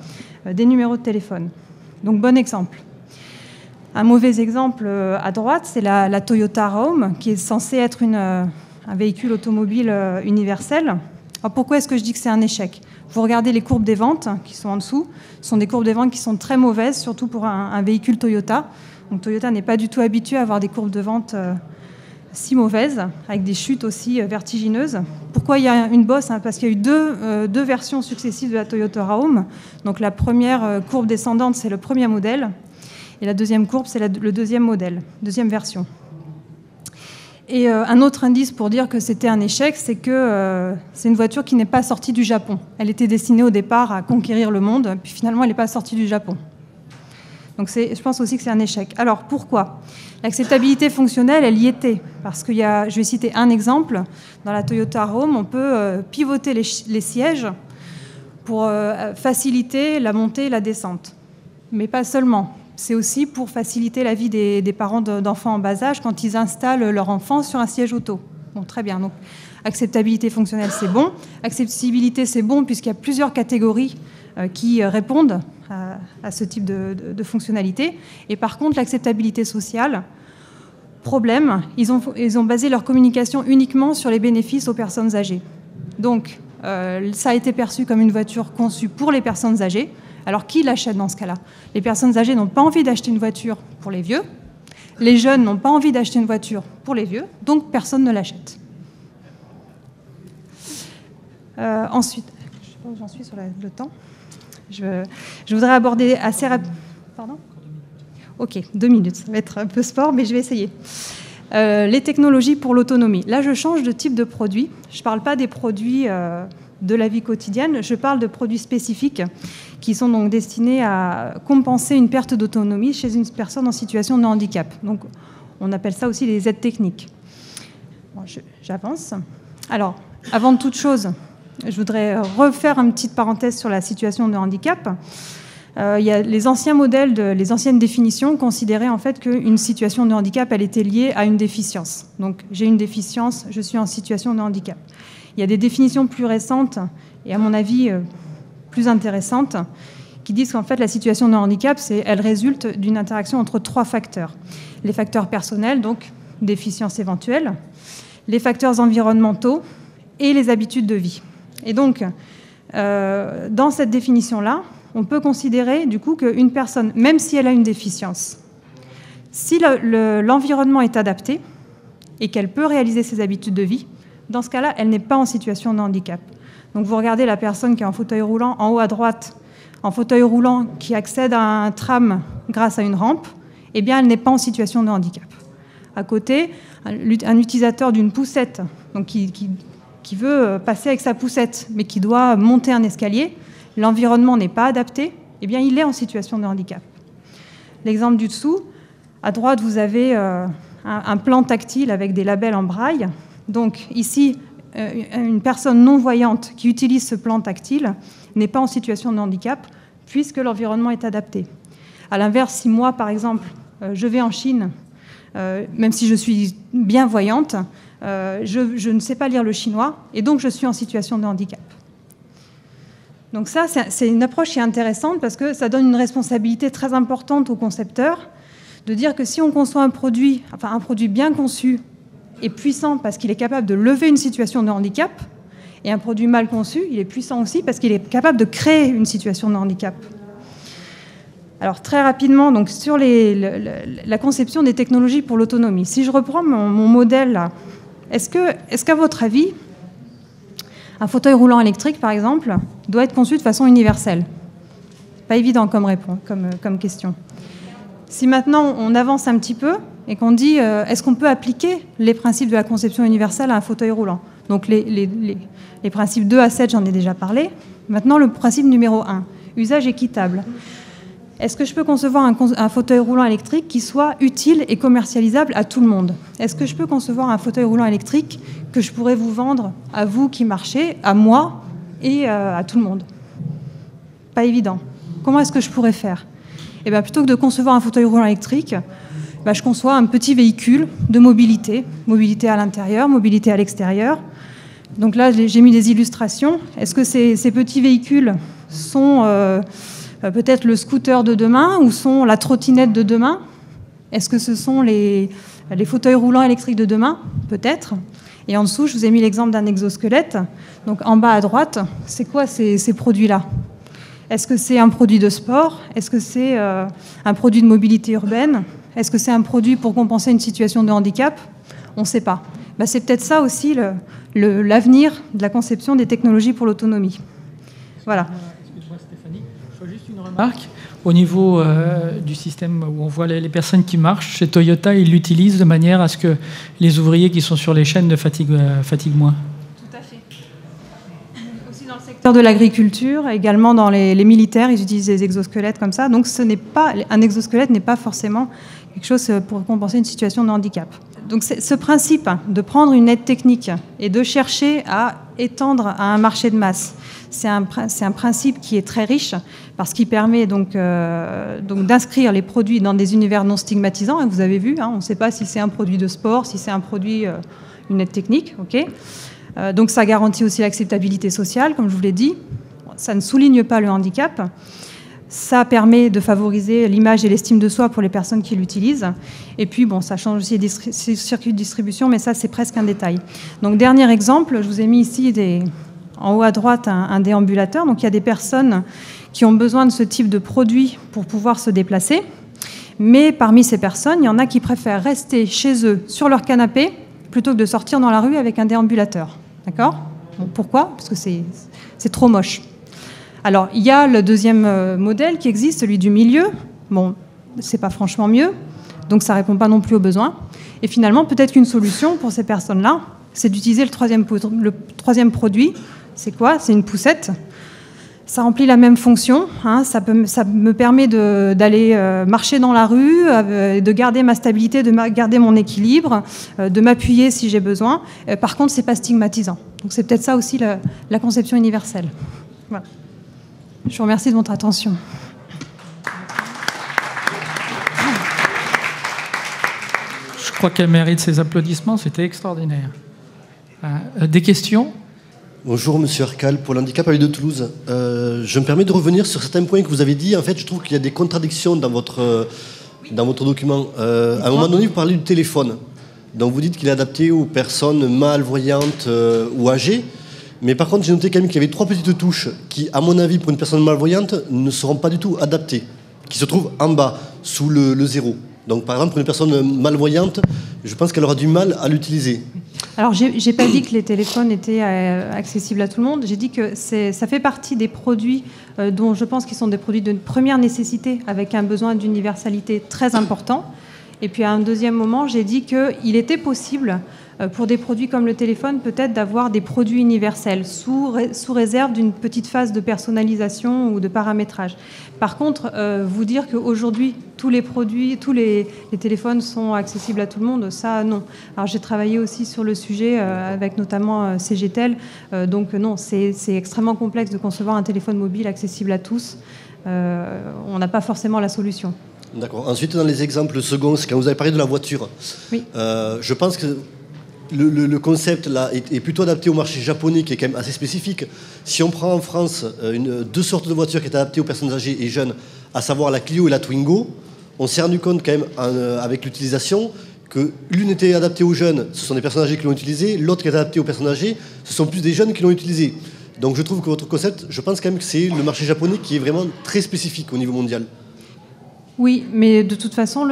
des numéros de téléphone. Donc bon exemple. Un mauvais exemple à droite, c'est la Toyota Roam, qui est censée être un véhicule automobile universel. Alors pourquoi est-ce que je dis que c'est un échec ? Vous regardez les courbes des ventes qui sont en dessous, ce sont des courbes des ventes qui sont très mauvaises, surtout pour un véhicule Toyota. Donc Toyota n'est pas du tout habitué à avoir des courbes de vente si mauvaises, avec des chutes aussi vertigineuses. Pourquoi il y a une bosse ? Parce qu'il y a eu deux versions successives de la Toyota Roam. Donc la première courbe descendante, c'est le premier modèle, et la deuxième courbe, c'est le deuxième modèle, deuxième version. Et un autre indice pour dire que c'était un échec, c'est que c'est une voiture qui n'est pas sortie du Japon. Elle était destinée au départ à conquérir le monde, puis finalement elle n'est pas sortie du Japon. Donc je pense aussi que c'est un échec. Alors pourquoi ? L'acceptabilité fonctionnelle, elle y était. Parce que je vais citer un exemple. Dans la Toyota Roam, on peut pivoter les sièges pour faciliter la montée et la descente. Mais pas seulement. C'est aussi pour faciliter la vie des parents d'enfants en bas âge quand ils installent leur enfant sur un siège auto. Bon, très bien. Donc, acceptabilité fonctionnelle, c'est bon. Accessibilité, c'est bon puisqu'il y a plusieurs catégories qui répondent à ce type de fonctionnalité. Et par contre, l'acceptabilité sociale, problème, ils ont basé leur communication uniquement sur les bénéfices aux personnes âgées. Donc, ça a été perçu comme une voiture conçue pour les personnes âgées. Alors, qui l'achète dans ce cas-là ? Les personnes âgées n'ont pas envie d'acheter une voiture pour les vieux. Les jeunes n'ont pas envie d'acheter une voiture pour les vieux. Donc, personne ne l'achète. Ensuite, je ne sais pas où j'en suis sur le temps. Je voudrais aborder assez rapidement... Pardon ? Ok, 2 minutes. Ça va être un peu sport, mais je vais essayer. Les technologies pour l'autonomie. Là, je change de type de produit. Je ne parle pas des produits de la vie quotidienne. Je parle de produits spécifiques qui sont donc destinés à compenser une perte d'autonomie chez une personne en situation de handicap. Donc, on appelle ça aussi les aides techniques. Bon, j'avance. Alors, avant de toute chose, je voudrais refaire une petite parenthèse sur la situation de handicap. Il y a les anciens modèles, les anciennes définitions considéraient en fait qu'une situation de handicap, elle était liée à une déficience. Donc, j'ai une déficience, je suis en situation de handicap. Il y a des définitions plus récentes et à mon avis plus intéressantes qui disent qu'en fait la situation de handicap, elle résulte d'une interaction entre 3 facteurs. Les facteurs personnels, donc déficience éventuelle, les facteurs environnementaux et les habitudes de vie. Et donc, dans cette définition-là, on peut considérer du coup qu'une personne, même si elle a une déficience, si l'environnement est adapté et qu'elle peut réaliser ses habitudes de vie, dans ce cas-là, elle n'est pas en situation de handicap. Donc vous regardez la personne qui est en fauteuil roulant, en haut à droite, en fauteuil roulant, qui accède à un tram grâce à une rampe, eh bien elle n'est pas en situation de handicap. À côté, un utilisateur d'une poussette, donc qui veut passer avec sa poussette, mais qui doit monter un escalier, l'environnement n'est pas adapté, eh bien, il est en situation de handicap. L'exemple du dessous, à droite, vous avez un plan tactile avec des labels en braille. Donc ici, une personne non-voyante qui utilise ce plan tactile n'est pas en situation de handicap puisque l'environnement est adapté. À l'inverse, si moi, par exemple, je vais en Chine, même si je suis bien voyante, je ne sais pas lire le chinois et donc je suis en situation de handicap. Donc ça, c'est une approche qui est intéressante parce que ça donne une responsabilité très importante aux concepteurs de dire que si on conçoit un produit bien conçu et puissant parce qu'il est capable de lever une situation de handicap, et un produit mal conçu, il est puissant aussi parce qu'il est capable de créer une situation de handicap. Alors très rapidement, donc, sur la conception des technologies pour l'autonomie. Si je reprends mon modèle là, est-ce qu'à votre avis, un fauteuil roulant électrique, par exemple, doit être conçu de façon universelle? Pas évident comme question. Si maintenant on avance un petit peu et qu'on dit est-ce qu'on peut appliquer les principes de la conception universelle à un fauteuil roulant? Donc les principes 2 à 7, j'en ai déjà parlé. Maintenant, le principe numéro 1, usage équitable. Est-ce que je peux concevoir un fauteuil roulant électrique qui soit utile et commercialisable à tout le monde? Est-ce que je peux concevoir un fauteuil roulant électrique que je pourrais vous vendre à vous qui marchez, à moi et à tout le monde? Pas évident. Comment est-ce que je pourrais faire? Eh bien, plutôt que de concevoir un fauteuil roulant électrique, je conçois un petit véhicule de mobilité. Mobilité à l'intérieur, mobilité à l'extérieur. Donc là, j'ai mis des illustrations. Est-ce que ces petits véhicules sont peut-être le scooter de demain ou sont la trottinette de demain? Est-ce que ce sont les fauteuils roulants électriques de demain? Peut-être. Et en dessous, je vous ai mis l'exemple d'un exosquelette. Donc en bas à droite, c'est quoi ces produits-là? Est-ce que c'est un produit de sport? Est-ce que c'est un produit de mobilité urbaine? Est-ce que c'est un produit pour compenser une situation de handicap? On ne sait pas. C'est peut-être ça aussi l'avenir de la conception des technologies pour l'autonomie. Voilà. Excuse-moi Stéphanie, je fais juste une remarque. Au niveau du système où on voit les personnes qui marchent, chez Toyota, ils l'utilisent de manière à ce que les ouvriers qui sont sur les chaînes ne fatiguent moins. Tout à fait. Aussi dans le secteur de l'agriculture, également dans les militaires, ils utilisent des exosquelettes comme ça. Donc un exosquelette n'est pas forcément quelque chose pour compenser une situation de handicap. Donc ce principe de prendre une aide technique et de chercher à étendre à un marché de masse, c'est un principe qui est très riche parce qu'il permet donc d'inscrire les produits dans des univers non stigmatisants. Vous avez vu, on ne sait pas si c'est un produit de sport, si c'est un produit, une aide technique. Okay. Donc ça garantit aussi l'acceptabilité sociale, comme je vous l'ai dit. Ça ne souligne pas le handicap. Ça permet de favoriser l'image et l'estime de soi pour les personnes qui l'utilisent. Et puis, ça change aussi les circuits de distribution, mais ça, c'est presque un détail. Donc, dernier exemple, je vous ai mis ici en haut à droite un déambulateur. Donc, il y a des personnes qui ont besoin de ce type de produit pour pouvoir se déplacer. Mais parmi ces personnes, il y en a qui préfèrent rester chez eux, sur leur canapé, plutôt que de sortir dans la rue avec un déambulateur. D'accord ? Pourquoi ? Parce que c'est trop moche. Alors, il y a le deuxième modèle qui existe, celui du milieu. C'est pas franchement mieux, donc ça répond pas non plus aux besoins. Et finalement, peut-être qu'une solution pour ces personnes-là, c'est d'utiliser le troisième produit. C'est quoi? C'est une poussette. Ça remplit la même fonction. Ça me permet d'aller marcher dans la rue, de garder ma stabilité, de garder mon équilibre, de m'appuyer si j'ai besoin. Par contre, c'est pas stigmatisant. Donc c'est peut-être ça aussi la conception universelle. Voilà. Je vous remercie de votre attention. Je crois qu'elle mérite ses applaudissements, c'était extraordinaire. Des questions ? Bonjour, Monsieur Arcal, pour l'handicap à l'île de Toulouse. Je me permets de revenir sur certains points que vous avez dit. En fait, je trouve qu'il y a des contradictions dans votre document. À un moment donné, vous parlez du téléphone. Donc vous dites qu'il est adapté aux personnes malvoyantes ou âgées. Mais par contre, j'ai noté quand même qu'il y avait 3 petites touches qui, à mon avis, pour une personne malvoyante, ne seront pas du tout adaptées, qui se trouvent en bas, sous le 0. Donc, par exemple, pour une personne malvoyante, je pense qu'elle aura du mal à l'utiliser. Alors, j'ai pas dit que les téléphones étaient accessibles à tout le monde. J'ai dit que ça fait partie des produits dont je pense qu'ils sont des produits de première nécessité, avec un besoin d'universalité très important. Et puis, à un deuxième moment, j'ai dit qu'il était possible Pour des produits comme le téléphone, peut-être d'avoir des produits universels sous réserve d'une petite phase de personnalisation ou de paramétrage. Par contre, vous dire qu'aujourd'hui, tous les produits, tous les téléphones sont accessibles à tout le monde, ça, non. Alors, j'ai travaillé aussi sur le sujet avec notamment CGTEL. Donc, non, c'est extrêmement complexe de concevoir un téléphone mobile accessible à tous. On n'a pas forcément la solution. D'accord. Ensuite, dans les exemples seconds, c'est quand vous avez parlé de la voiture. Oui. Je pense que le concept là est plutôt adapté au marché japonais, qui est quand même assez spécifique. Si on prend en France deux sortes de voitures qui sont adaptées aux personnes âgées et jeunes, à savoir la Clio et la Twingo, on s'est rendu compte quand même avec l'utilisation que l'une était adaptée aux jeunes, ce sont des personnes âgées qui l'ont utilisée, l'autre qui est adaptée aux personnes âgées, ce sont plus des jeunes qui l'ont utilisée. Donc je trouve que votre concept, je pense quand même que c'est le marché japonais qui est vraiment très spécifique au niveau mondial. Oui, mais de toute façon,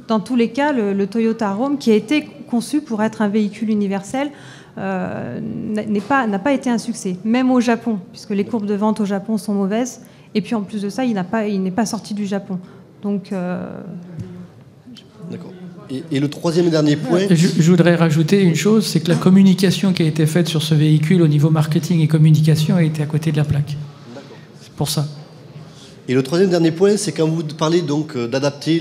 dans tous les cas, le Toyota Roam, qui a été conçu pour être un véhicule universel, n'a pas été un succès, même au Japon, puisque les courbes de vente au Japon sont mauvaises. Et puis en plus de ça, il n'est pas sorti du Japon. Donc, D'accord. Et le troisième et dernier point... Je voudrais rajouter une chose, c'est que la communication qui a été faite sur ce véhicule au niveau marketing et communication a été à côté de la plaque. D'accord. C'est pour ça. Et le troisième et dernier point, c'est quand vous parlez donc d'adapter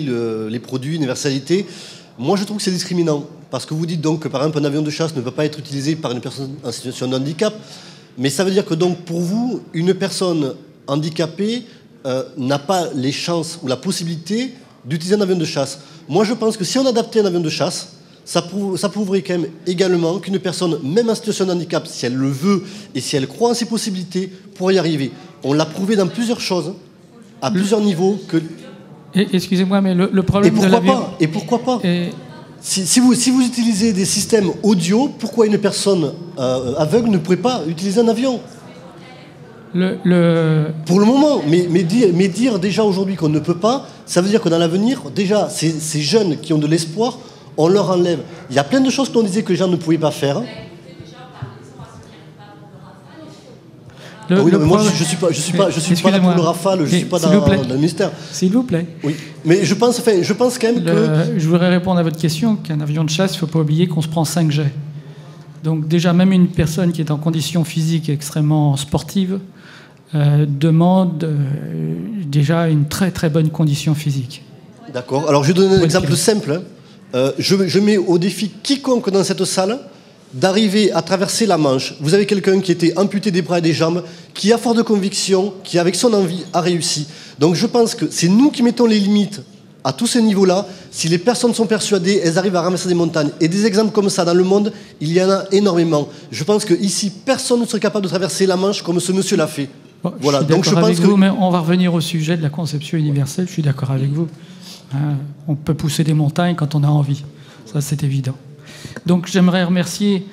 les produits, universalité, moi je trouve que c'est discriminant. Parce que vous dites donc que par exemple un avion de chasse ne peut pas être utilisé par une personne en situation de handicap. Mais ça veut dire que donc pour vous, une personne handicapée n'a pas les chances ou la possibilité d'utiliser un avion de chasse. Moi je pense que si on adaptait un avion de chasse, ça prouverait quand même également qu'une personne, même en situation de handicap, si elle le veut et si elle croit en ses possibilités, pourrait y arriver. On l'a prouvé dans plusieurs choses, à plusieurs niveaux. Excusez-moi, mais le problème de l'avion... Et pourquoi pas Si vous utilisez des systèmes audio, pourquoi une personne aveugle ne pourrait pas utiliser un avion ? Pour le moment, mais dire déjà aujourd'hui qu'on ne peut pas, ça veut dire que dans l'avenir, déjà, ces jeunes qui ont de l'espoir, on leur enlève. Il y a plein de choses qu'on disait que les gens ne pouvaient pas faire. Moi, je suis pas là pour le Rafale, je ne suis pas dans le ministère. S'il vous plaît. Oui, mais je pense quand même que... Je voudrais répondre à votre question qu'un avion de chasse, il ne faut pas oublier qu'on se prend 5 jets. Donc déjà, même une personne qui est en condition physique extrêmement sportive demande déjà une très très bonne condition physique. D'accord. Alors je vais donner un exemple simple. Je mets au défi quiconque dans cette salle d'arriver à traverser la Manche. Vous avez quelqu'un qui était amputé des bras et des jambes, qui a fort de conviction, qui avec son envie a réussi. Donc je pense que c'est nous qui mettons les limites à tous ces niveaux-là. Si les personnes sont persuadées, elles arrivent à ramasser des montagnes. Et des exemples comme ça dans le monde, il y en a énormément. Je pense qu'ici, personne ne serait capable de traverser la Manche comme ce monsieur l'a fait. Bon, voilà. Donc je pense que... mais on va revenir au sujet de la conception universelle. Je suis d'accord avec vous. On peut pousser des montagnes quand on a envie. Ça, c'est évident. Donc j'aimerais remercier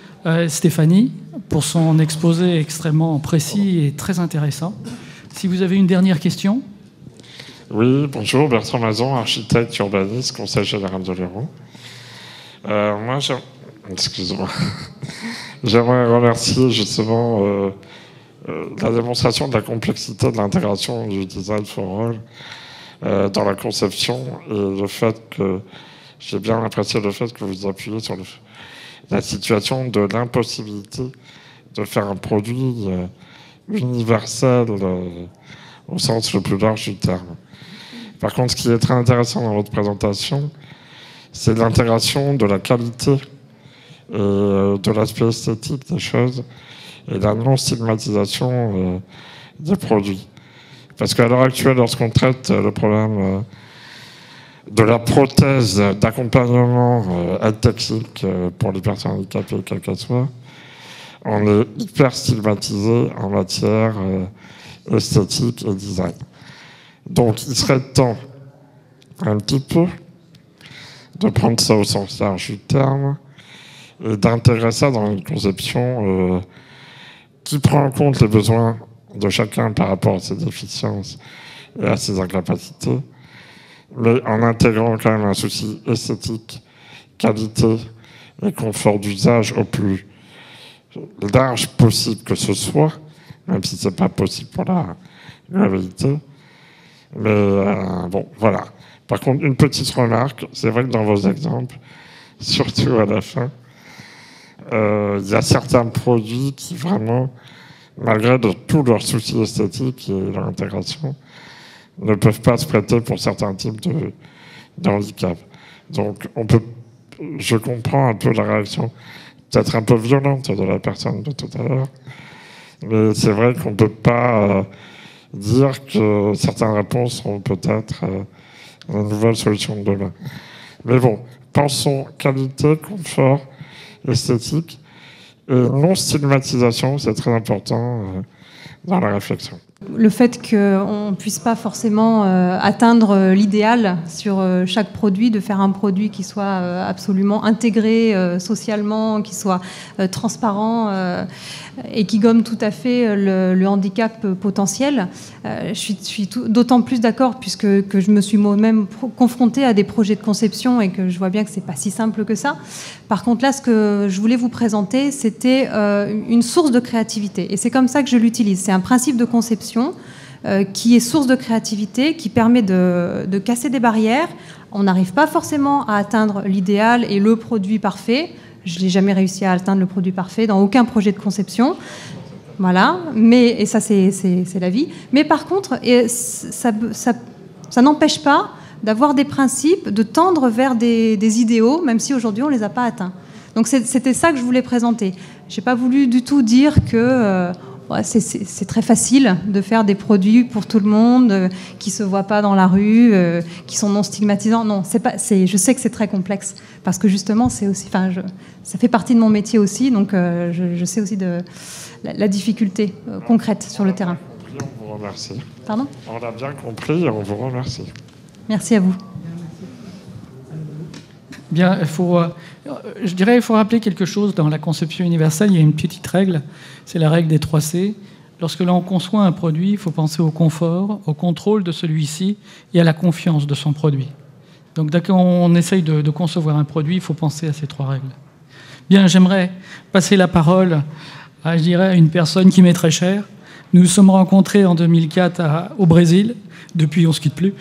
Stéphanie pour son exposé extrêmement précis et très intéressant. Si vous avez une dernière question. Oui, bonjour, Bertrand Mazon, architecte urbaniste, conseil général de l'Hérault. Moi, excusez-moi. J'aimerais remercier justement la démonstration de la complexité de l'intégration du design for all dans la conception et le fait que j'ai bien apprécié le fait que vous appuyez sur la situation de l'impossibilité de faire un produit universel au sens le plus large du terme. Par contre, ce qui est très intéressant dans votre présentation, c'est l'intégration de la qualité et de l'aspect esthétique des choses et la non-stigmatisation des produits. Parce qu'à l'heure actuelle, lorsqu'on traite le problème de la prothèse d'accompagnement aide technique pour les personnes handicapées, quelle qu'elle soit, on est hyper stigmatisé en matière esthétique et design. Donc il serait temps un petit peu de prendre ça au sens large du terme et d'intégrer ça dans une conception qui prend en compte les besoins de chacun par rapport à ses déficiences et à ses incapacités, mais en intégrant quand même un souci esthétique, qualité et confort d'usage au plus large possible que ce soit, même si ce n'est pas possible pour la réalité. Mais bon, voilà. Par contre, une petite remarque, c'est vrai que dans vos exemples, surtout à la fin. Il y a certains produits qui vraiment, malgré tous leurs soucis esthétiques et leur intégration, ne peuvent pas se prêter pour certains types de handicap. Donc je comprends un peu la réaction, peut-être un peu violente de la personne de tout à l'heure, mais c'est vrai qu'on ne peut pas dire que certaines réponses seront peut-être la nouvelle solution de demain. Mais bon, pensons qualité, confort, esthétique et non-stigmatisation, c'est très important dans la réflexion. Le fait qu'on ne puisse pas forcément atteindre l'idéal sur chaque produit, de faire un produit qui soit absolument intégré socialement, qui soit transparent et qui gomme tout à fait le handicap potentiel. Je suis d'autant plus d'accord puisque je me suis moi-même confrontée à des projets de conception et que je vois bien que ce n'est pas si simple que ça. Par contre, là, ce que je voulais vous présenter, c'était une source de créativité. Et c'est comme ça que je l'utilise. C'est un principe de conception qui est source de créativité, qui permet de casser des barrières. On n'arrive pas forcément à atteindre l'idéal et le produit parfait. Je n'ai jamais réussi à atteindre le produit parfait dans aucun projet de conception. Voilà, et ça c'est la vie. Mais par contre, ça n'empêche pas d'avoir des principes, de tendre vers des idéaux, même si aujourd'hui on ne les a pas atteints. Donc c'était ça que je voulais présenter. Je n'ai pas voulu du tout dire que c'est très facile de faire des produits pour tout le monde, qui ne se voient pas dans la rue, qui sont non stigmatisants. Non, je sais que c'est très complexe, parce que justement, ça fait partie de mon métier aussi, donc je sais aussi de la difficulté concrète sur le terrain. On vous remercie. Pardon ? On a bien compris et on vous remercie. Merci à vous. Bien, je dirais qu'il faut rappeler quelque chose dans la conception universelle. Il y a une petite règle, c'est la règle des 3 C. Lorsque l'on conçoit un produit, il faut penser au confort, au contrôle de celui-ci et à la confiance de son produit. Donc dès qu'on essaye de concevoir un produit, il faut penser à ces 3 règles. Bien, j'aimerais passer la parole à une personne qui m'est très chère. Nous nous sommes rencontrés en 2004 au Brésil. Depuis, on ne se quitte plus,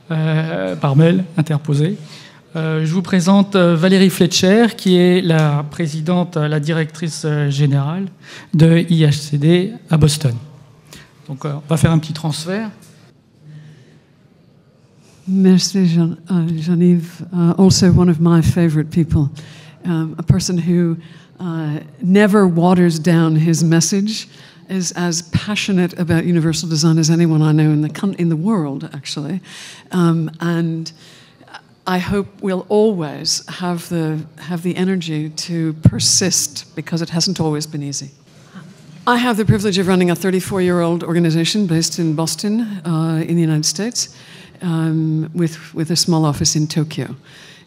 par mail interposé. Je vous présente Valérie Fletcher, qui est la présidente, la directrice générale de IHCD à Boston. Donc, on va faire un petit transfert. Merci, Jean-Yves. Also one of my favorite people. A person who never waters down his message, is as passionate about universal design as anyone I know in the world, actually. And I hope we'll always have the energy to persist, because it hasn't always been easy. I have the privilege of running a 34-year-old organization based in Boston, in the United States, with a small office in Tokyo.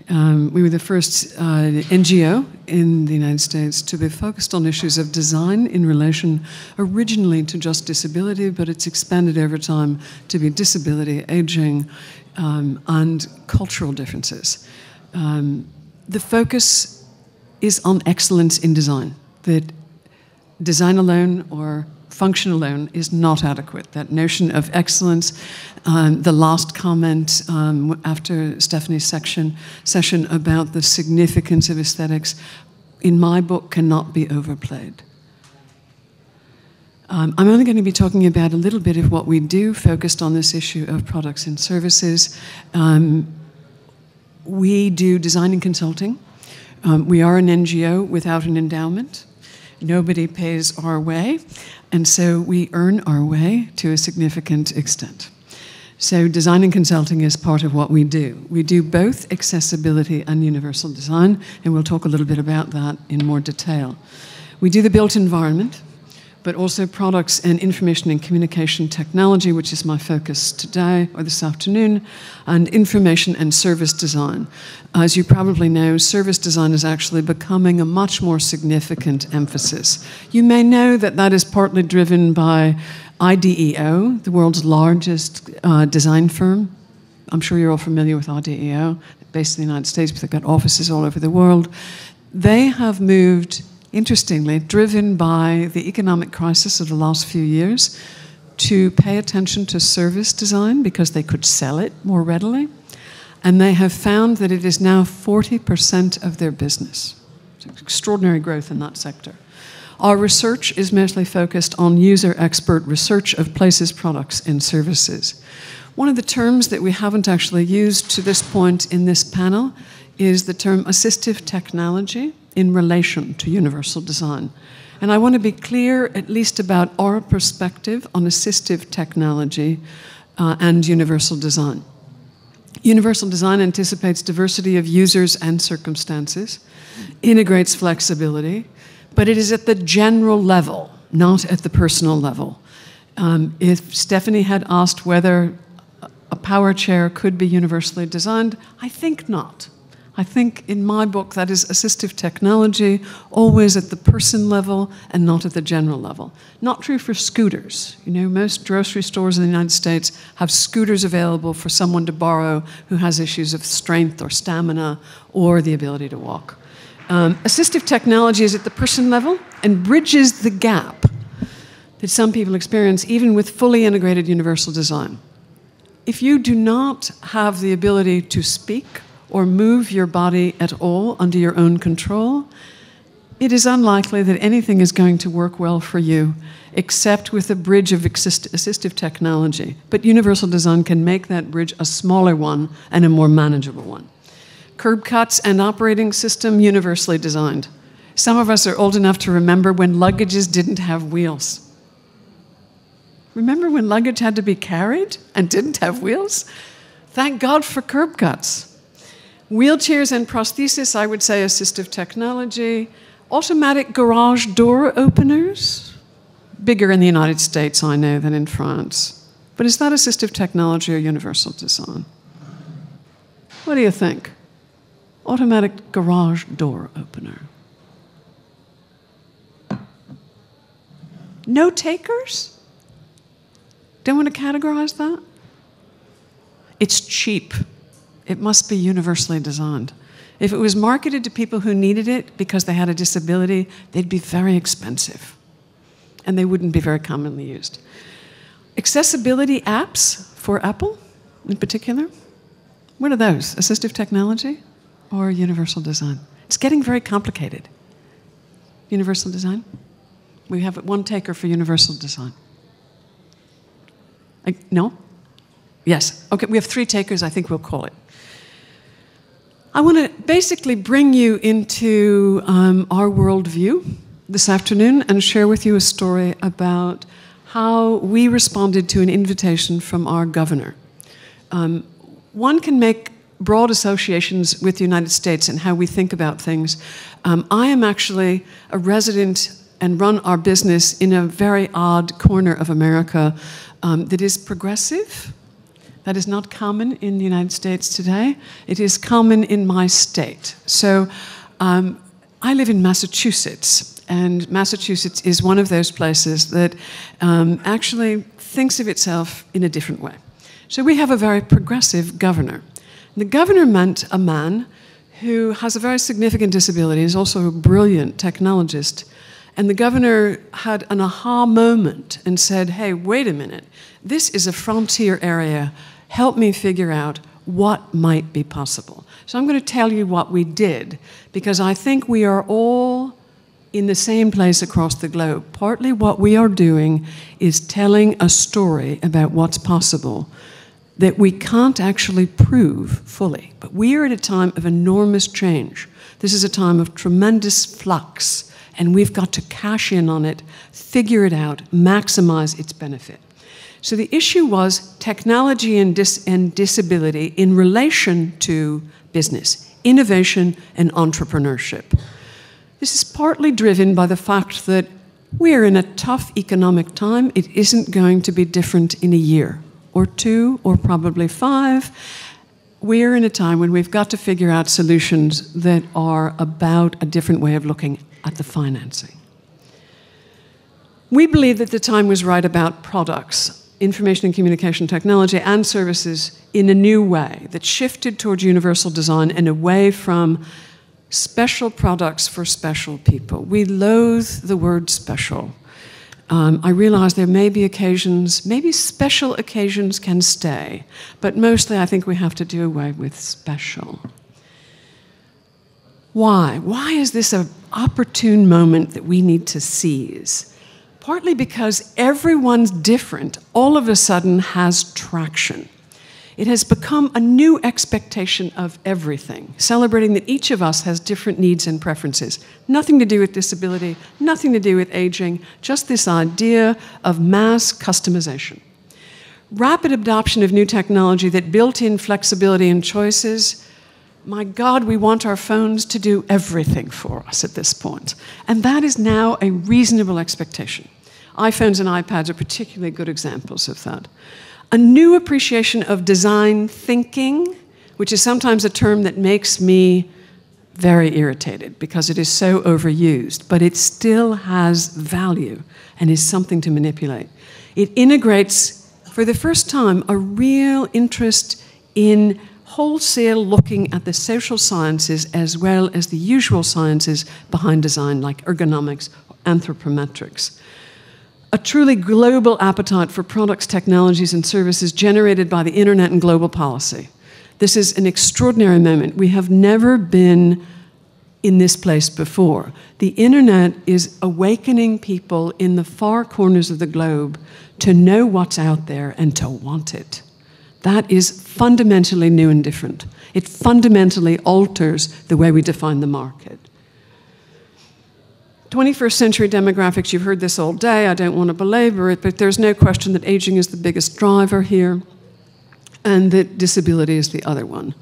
We were the first NGO in the United States to be focused on issues of design in relation originally to just disability, but it's expanded over time to be disability, aging, and cultural differences. The focus is on excellence in design, that design alone or function alone is not adequate. That notion of excellence, the last comment after Stephanie's session about the significance of aesthetics, in my book, cannot be overplayed. I'm only going to be talking about a little bit of what we do, focused on this issue of products and services. We do design and consulting. We are an NGO without an endowment. Nobody pays our way, and so we earn our way to a significant extent. So design and consulting is part of what we do. We do both accessibility and universal design, and we'll talk a little bit about that in more detail. We do the built environment, but also products and information and communication technology, which is my focus today or this afternoon, and information and service design. As you probably know, service design is actually becoming a much more significant emphasis. You may know that that is partly driven by IDEO, the world's largest design firm. I'm sure you're all familiar with IDEO, based in the United States, but they've got offices all over the world. They have moved, interestingly, driven by the economic crisis of the last few years, to pay attention to service design because they could sell it more readily. and they have found that it is now 40% of their business. It's extraordinary growth in that sector. Our research is mostly focused on user expert research of places, products, and services. One of the terms that we haven't actually used to this point in this panel is the term assistive technology in relation to universal design. And I want to be clear at least about our perspective on assistive technology and universal design. Universal design anticipates diversity of users and circumstances, integrates flexibility, but it is at the general level, not at the personal level. If Stephanie had asked whether a power chair could be universally designed, I think not. I think in my book that is assistive technology, always at the person level and not at the general level. Not true for scooters. You know, most grocery stores in the United States have scooters available for someone to borrow who has issues of strength or stamina or the ability to walk. Assistive technology is at the person level and bridges the gap that some people experience even with fully integrated universal design. If you do not have the ability to speak or move your body at all under your own control, it is unlikely that anything is going to work well for you except with a bridge of assistive technology. But universal design can make that bridge a smaller one and a more manageable one. Curb cuts and operating system universally designed. Some of us are old enough to remember when luggages didn't have wheels. Remember when luggage had to be carried and didn't have wheels? Thank God for curb cuts. Wheelchairs and prosthesis, I would say assistive technology. Automatic garage door openers. Bigger in the United States, I know, than in France. But is that assistive technology or universal design? What do you think? Automatic garage door opener. No takers? Don't want to categorize that? It's cheap. It must be universally designed. If it was marketed to people who needed it because they had a disability, they'd be very expensive. And they wouldn't be very commonly used. Accessibility apps for Apple, in particular. What are those? Assistive technology or universal design? It's getting very complicated. Universal design? We have one taker for universal design. No? Yes. Okay, we have 3 takers. I think we'll call it. I want to basically bring you into our worldview this afternoon and share with you a story about how we responded to an invitation from our governor. One can make broad associations with the United States and how we think about things. I am actually a resident and run our business in a very odd corner of America that is progressive. That is not common in the United States today. It is common in my state. So I live in Massachusetts, and Massachusetts is one of those places that actually thinks of itself in a different way. So we have a very progressive governor. The governor meant a man who has a very significant disability, is also a brilliant technologist. And the governor had an aha moment and said, hey, wait a minute, this is a frontier area. Help me figure out what might be possible. So I'm going to tell you what we did, because I think we are all in the same place across the globe. Partly what we are doing is telling a story about what's possible that we can't actually prove fully. But we are at a time of enormous change. This is a time of tremendous flux, and we've got to cash in on it, figure it out, maximize its benefit. So the issue was technology and disability in relation to business, innovation and entrepreneurship. This is partly driven by the fact that we're in a tough economic time. It isn't going to be different in a year or 2 or probably 5. We're in a time when we've got to figure out solutions that are about a different way of looking at the financing. We believe that the time was right about products, information and communication technology, and services in a new way that shifted towards universal design and away from special products for special people. We loathe the word special. I realize there may be occasions, maybe special occasions can stay, but mostly I think we have to do away with special. Why? Why is this an opportune moment that we need to seize? Partly because everyone's different, all of a sudden has traction. It has become a new expectation of everything, celebrating that each of us has different needs and preferences. Nothing to do with disability, nothing to do with aging, just this idea of mass customization. Rapid adoption of new technology that built in flexibility and choices. My God, we want our phones to do everything for us at this point. And that is now a reasonable expectation. iPhones and iPads are particularly good examples of that. A new appreciation of design thinking, which is sometimes a term that makes me very irritated because it is so overused, but it still has value and is something to manipulate. It integrates, for the first time, a real interest in wholesale looking at the social sciences as well as the usual sciences behind design, like ergonomics, anthropometrics. A truly global appetite for products, technologies, and services generated by the internet and global policy. This is an extraordinary moment. We have never been in this place before. The internet is awakening people in the far corners of the globe to know what's out there and to want it. That is fundamentally new and different. It fundamentally alters the way we define the market. 21st century demographics, you've heard this all day, I don't want to belabor it, but there's no question that aging is the biggest driver here and that disability is the other one.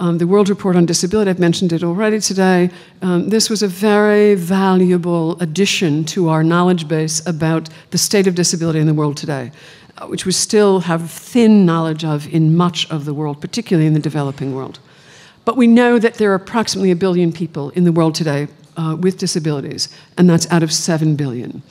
The World Report on Disability, I've mentioned it already today. This was a very valuable addition to our knowledge base about the state of disability in the world today, which we still have thin knowledge of in much of the world, particularly in the developing world. But we know that there are approximately 1 billion people in the world today with disabilities, and that's out of 7 billion.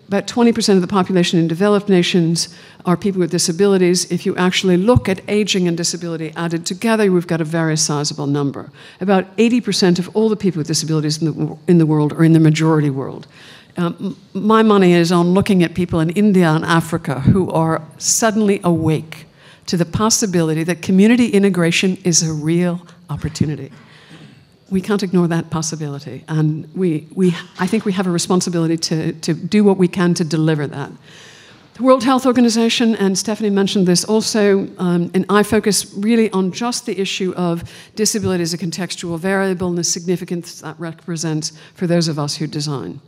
About 20% of the population in developed nations are people with disabilities. If you actually look at aging and disability added together, we've got a very sizable number. About 80% of all the people with disabilities in the world are in the majority world. My money is on looking at people in India and Africa who are suddenly awake to the possibility that community integration is a real opportunity. We can't ignore that possibility, and I think we have a responsibility to do what we can to deliver that. The World Health Organization, and Stephanie mentioned this also, and I focus really on just the issue of disability as a contextual variable and the significance that represents for those of us who design.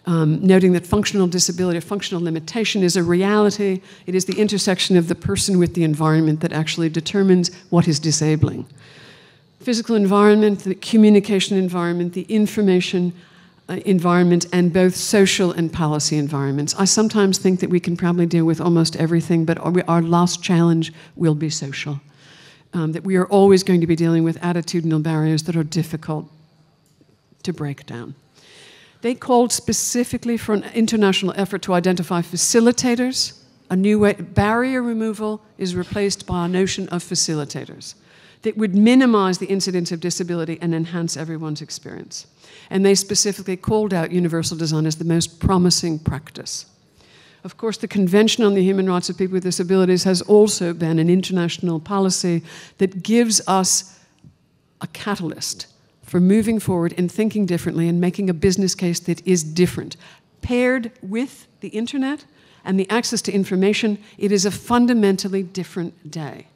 Noting that functional disability or functional limitation is a reality. It is the intersection of the person with the environment that actually determines what is disabling. Physical environment, the communication environment, the information environment, and both social and policy environments. I sometimes think that we can probably deal with almost everything, but our last challenge will be social. That we are always going to be dealing with attitudinal barriers that are difficult to break down. They called specifically for an international effort to identify facilitators. A new way, barrier removal is replaced by a notion of facilitators that would minimize the incidence of disability and enhance everyone's experience. And they specifically called out universal design as the most promising practice. Of course, the Convention on the Human Rights of People with Disabilities has also been an international policy that gives us a catalyst for moving forward and thinking differently and making a business case that is different. Paired with the internet and the access to information, it is a fundamentally different day.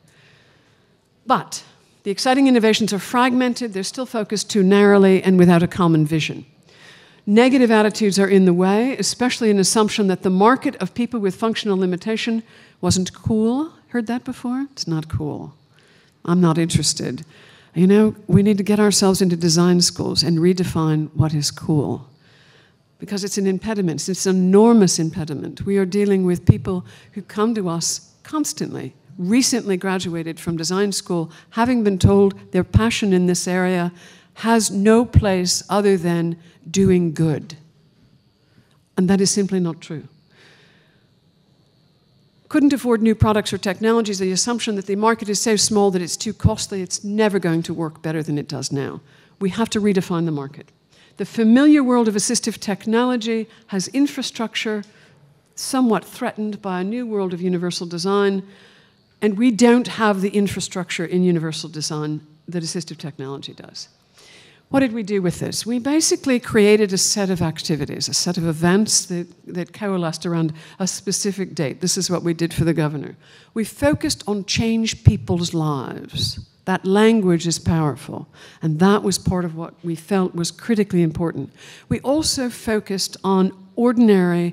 But the exciting innovations are fragmented, they're still focused too narrowly and without a common vision. Negative attitudes are in the way, especially an assumption that the market of people with functional limitation wasn't cool. Heard that before? It's not cool. I'm not interested. You know, we need to get ourselves into design schools and redefine what is cool. Because it's an impediment, it's an enormous impediment. We are dealing with people who come to us constantly, recently graduated from design school, having been told their passion in this area has no place other than doing good. And that is simply not true. Couldn't afford new products or technologies, the assumption that the market is so small that it's too costly, it's never going to work better than it does now. We have to redefine the market. The familiar world of assistive technology has infrastructure, somewhat threatened by a new world of universal design, and we don't have the infrastructure in universal design that assistive technology does. What did we do with this? We basically created a set of activities, a set of events that coalesced around a specific date. This is what we did for the governor. We focused on change people's lives. That language is powerful, and that was part of what we felt was critically important. We also focused on ordinary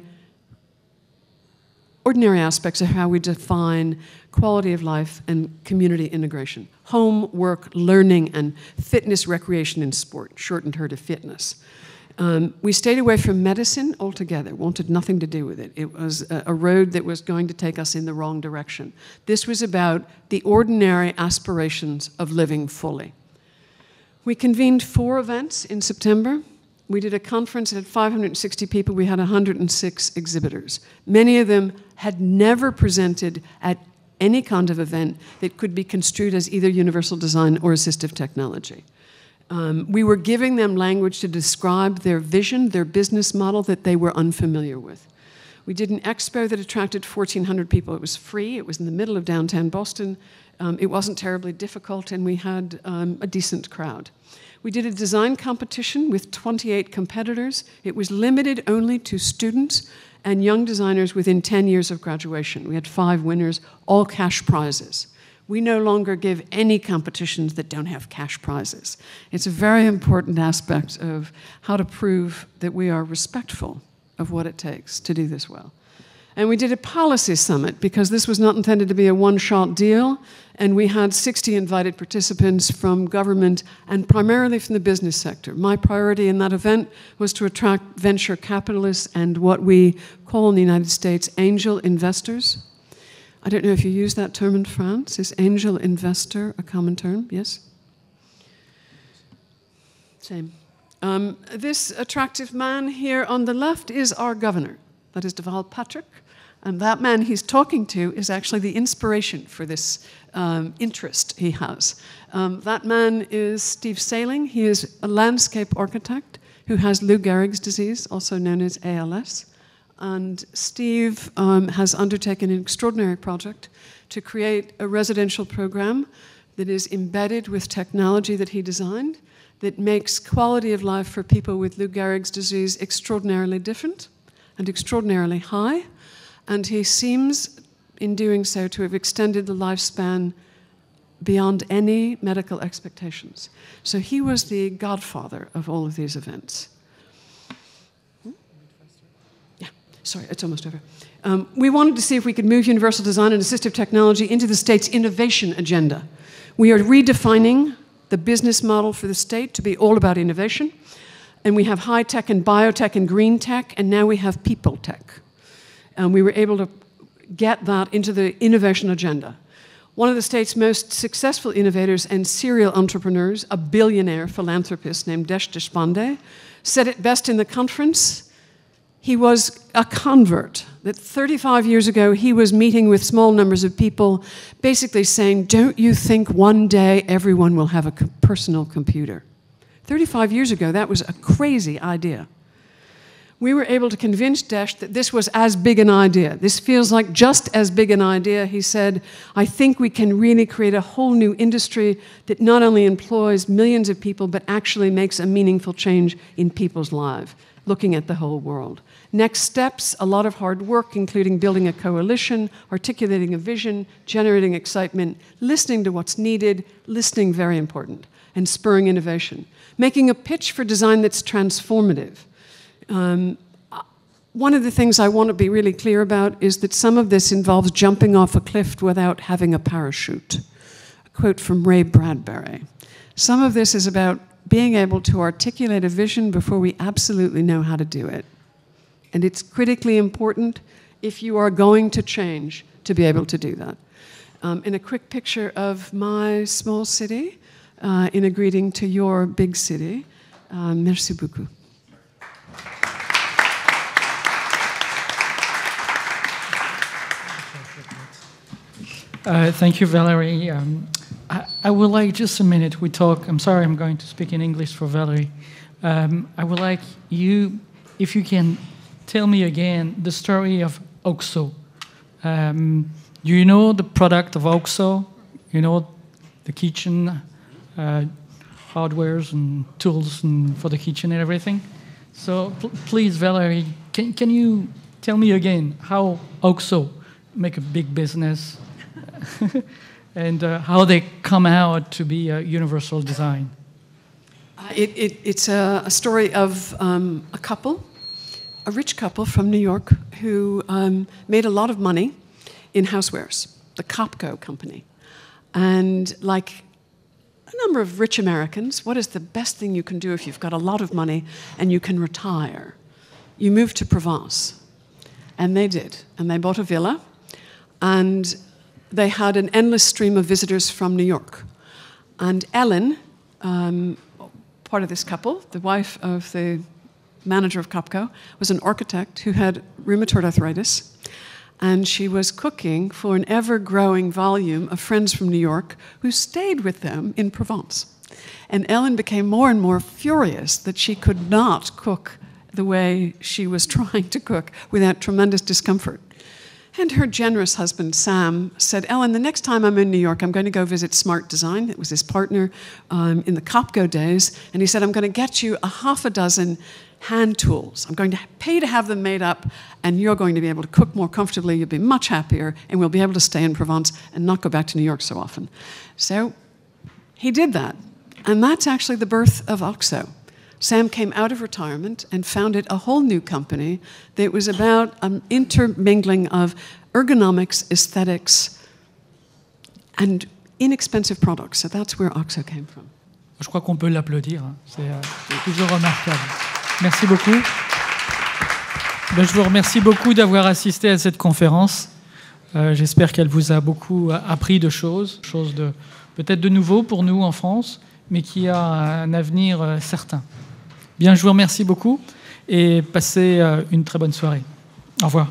aspects of how we define quality of life and community integration. Home, work, learning, and fitness, recreation, and sport, shortened her to fitness. We stayed away from medicine altogether, wanted nothing to do with it. It was a road that was going to take us in the wrong direction. This was about the ordinary aspirations of living fully. We convened 4 events in September. We did a conference that had 560 people. We had 106 exhibitors. Many of them had never presented at any kind of event that could be construed as either universal design or assistive technology. We were giving them language to describe their vision, their business model that they were unfamiliar with. We did an expo that attracted 1,400 people. It was free. It was in the middle of downtown Boston. It wasn't terribly difficult, and we had a decent crowd. We did a design competition with 28 competitors. It was limited only to students and young designers within 10 years of graduation. We had 5 winners, all cash prizes. We no longer give any competitions that don't have cash prizes. It's a very important aspect of how to prove that we are respectful of what it takes to do this well. And we did a policy summit because this was not intended to be a one-shot deal, and we had 60 invited participants from government and primarily from the business sector. My priority in that event was to attract venture capitalists and what we call in the United States angel investors. I don't know if you use that term in France. Is angel investor a common term? Yes? Same. This attractive man here on the left is our governor. That is Deval Patrick. And that man he's talking to is actually the inspiration for this interest he has. That man is Steve Sailing. He is a landscape architect who has Lou Gehrig's disease, also known as ALS. And Steve has undertaken an extraordinary project to create a residential program that is embedded with technology that he designed that makes quality of life for people with Lou Gehrig's disease extraordinarily different and extraordinarily high. And he seems, in doing so, to have extended the lifespan beyond any medical expectations. So he was the godfather of all of these events. Yeah, sorry, it's almost over. We wanted to see if we could move universal design and assistive technology into the state's innovation agenda. We are redefining the business model for the state to be all about innovation. And we have high tech and biotech and green tech, and now we have people tech. And we were able to get that into the innovation agenda. One of the state's most successful innovators and serial entrepreneurs, a billionaire philanthropist named Desh Deshpande, said it best in the conference. He was a convert, that 35 years ago he was meeting with small numbers of people, basically saying, don't you think one day everyone will have a personal computer? 35 years ago, that was a crazy idea. We were able to convince Desh that this was as big an idea. This feels like just as big an idea. He said, I think we can really create a whole new industry that not only employs millions of people, but actually makes a meaningful change in people's lives, looking at the whole world. Next steps, a lot of hard work, including building a coalition, articulating a vision, generating excitement, listening to what's needed, listening, very important, and spurring innovation. Making a pitch for design that's transformative. One of the things I want to be really clear about is that some of this involves jumping off a cliff without having a parachute. A quote from Ray Bradbury. Some of this is about being able to articulate a vision before we absolutely know how to do it. And it's critically important if you are going to change to be able to do that. In a quick picture of my small city, in a greeting to your big city, merci beaucoup. Thank you, Valerie. I would like just a minute. I'm sorry, I'm going to speak in English for Valerie. I would like you, if you can tell me again the story of OXO. Do you know the product of OXO? You know, the kitchen hardwares and tools and for the kitchen and everything. So please, Valerie, can you tell me again how OXO make a big business and how they come out to be a universal design? It's a story of a couple, a rich couple from New York who made a lot of money in housewares, the Copco company. And like a number of rich Americans, what is the best thing you can do if you've got a lot of money and you can retire? You move to Provence. And they did. And they bought a villa. And they had an endless stream of visitors from New York. And Ellen, part of this couple, the wife of the manager of Copco, was an architect who had rheumatoid arthritis. And she was cooking for an ever-growing volume of friends from New York who stayed with them in Provence. And Ellen became more and more furious that she could not cook the way she was trying to cook without tremendous discomfort. And her generous husband, Sam, said, Ellen, the next time I'm in New York, I'm going to go visit Smart Design. It was his partner in the Copco days. And he said, I'm going to get you a half a dozen hand tools. I'm going to pay to have them made up, and you're going to be able to cook more comfortably. You'll be much happier, and we'll be able to stay in Provence and not go back to New York so often. So he did that. And that's actually the birth of OXO. Sam came out of retirement and founded a whole new company that was about an intermingling of ergonomics, aesthetics, and inexpensive products. So that's where OXO came from. Je crois qu'on peut l'applaudir. C'est toujours remarquable. Merci beaucoup. Je vous remercie beaucoup d'avoir assisté à cette conférence. J'espère qu'elle vous a beaucoup appris de choses de, peut-être de nouveau pour nous en France, mais qui a un avenir certain. Bien, je vous remercie beaucoup et passez une très bonne soirée. Au revoir.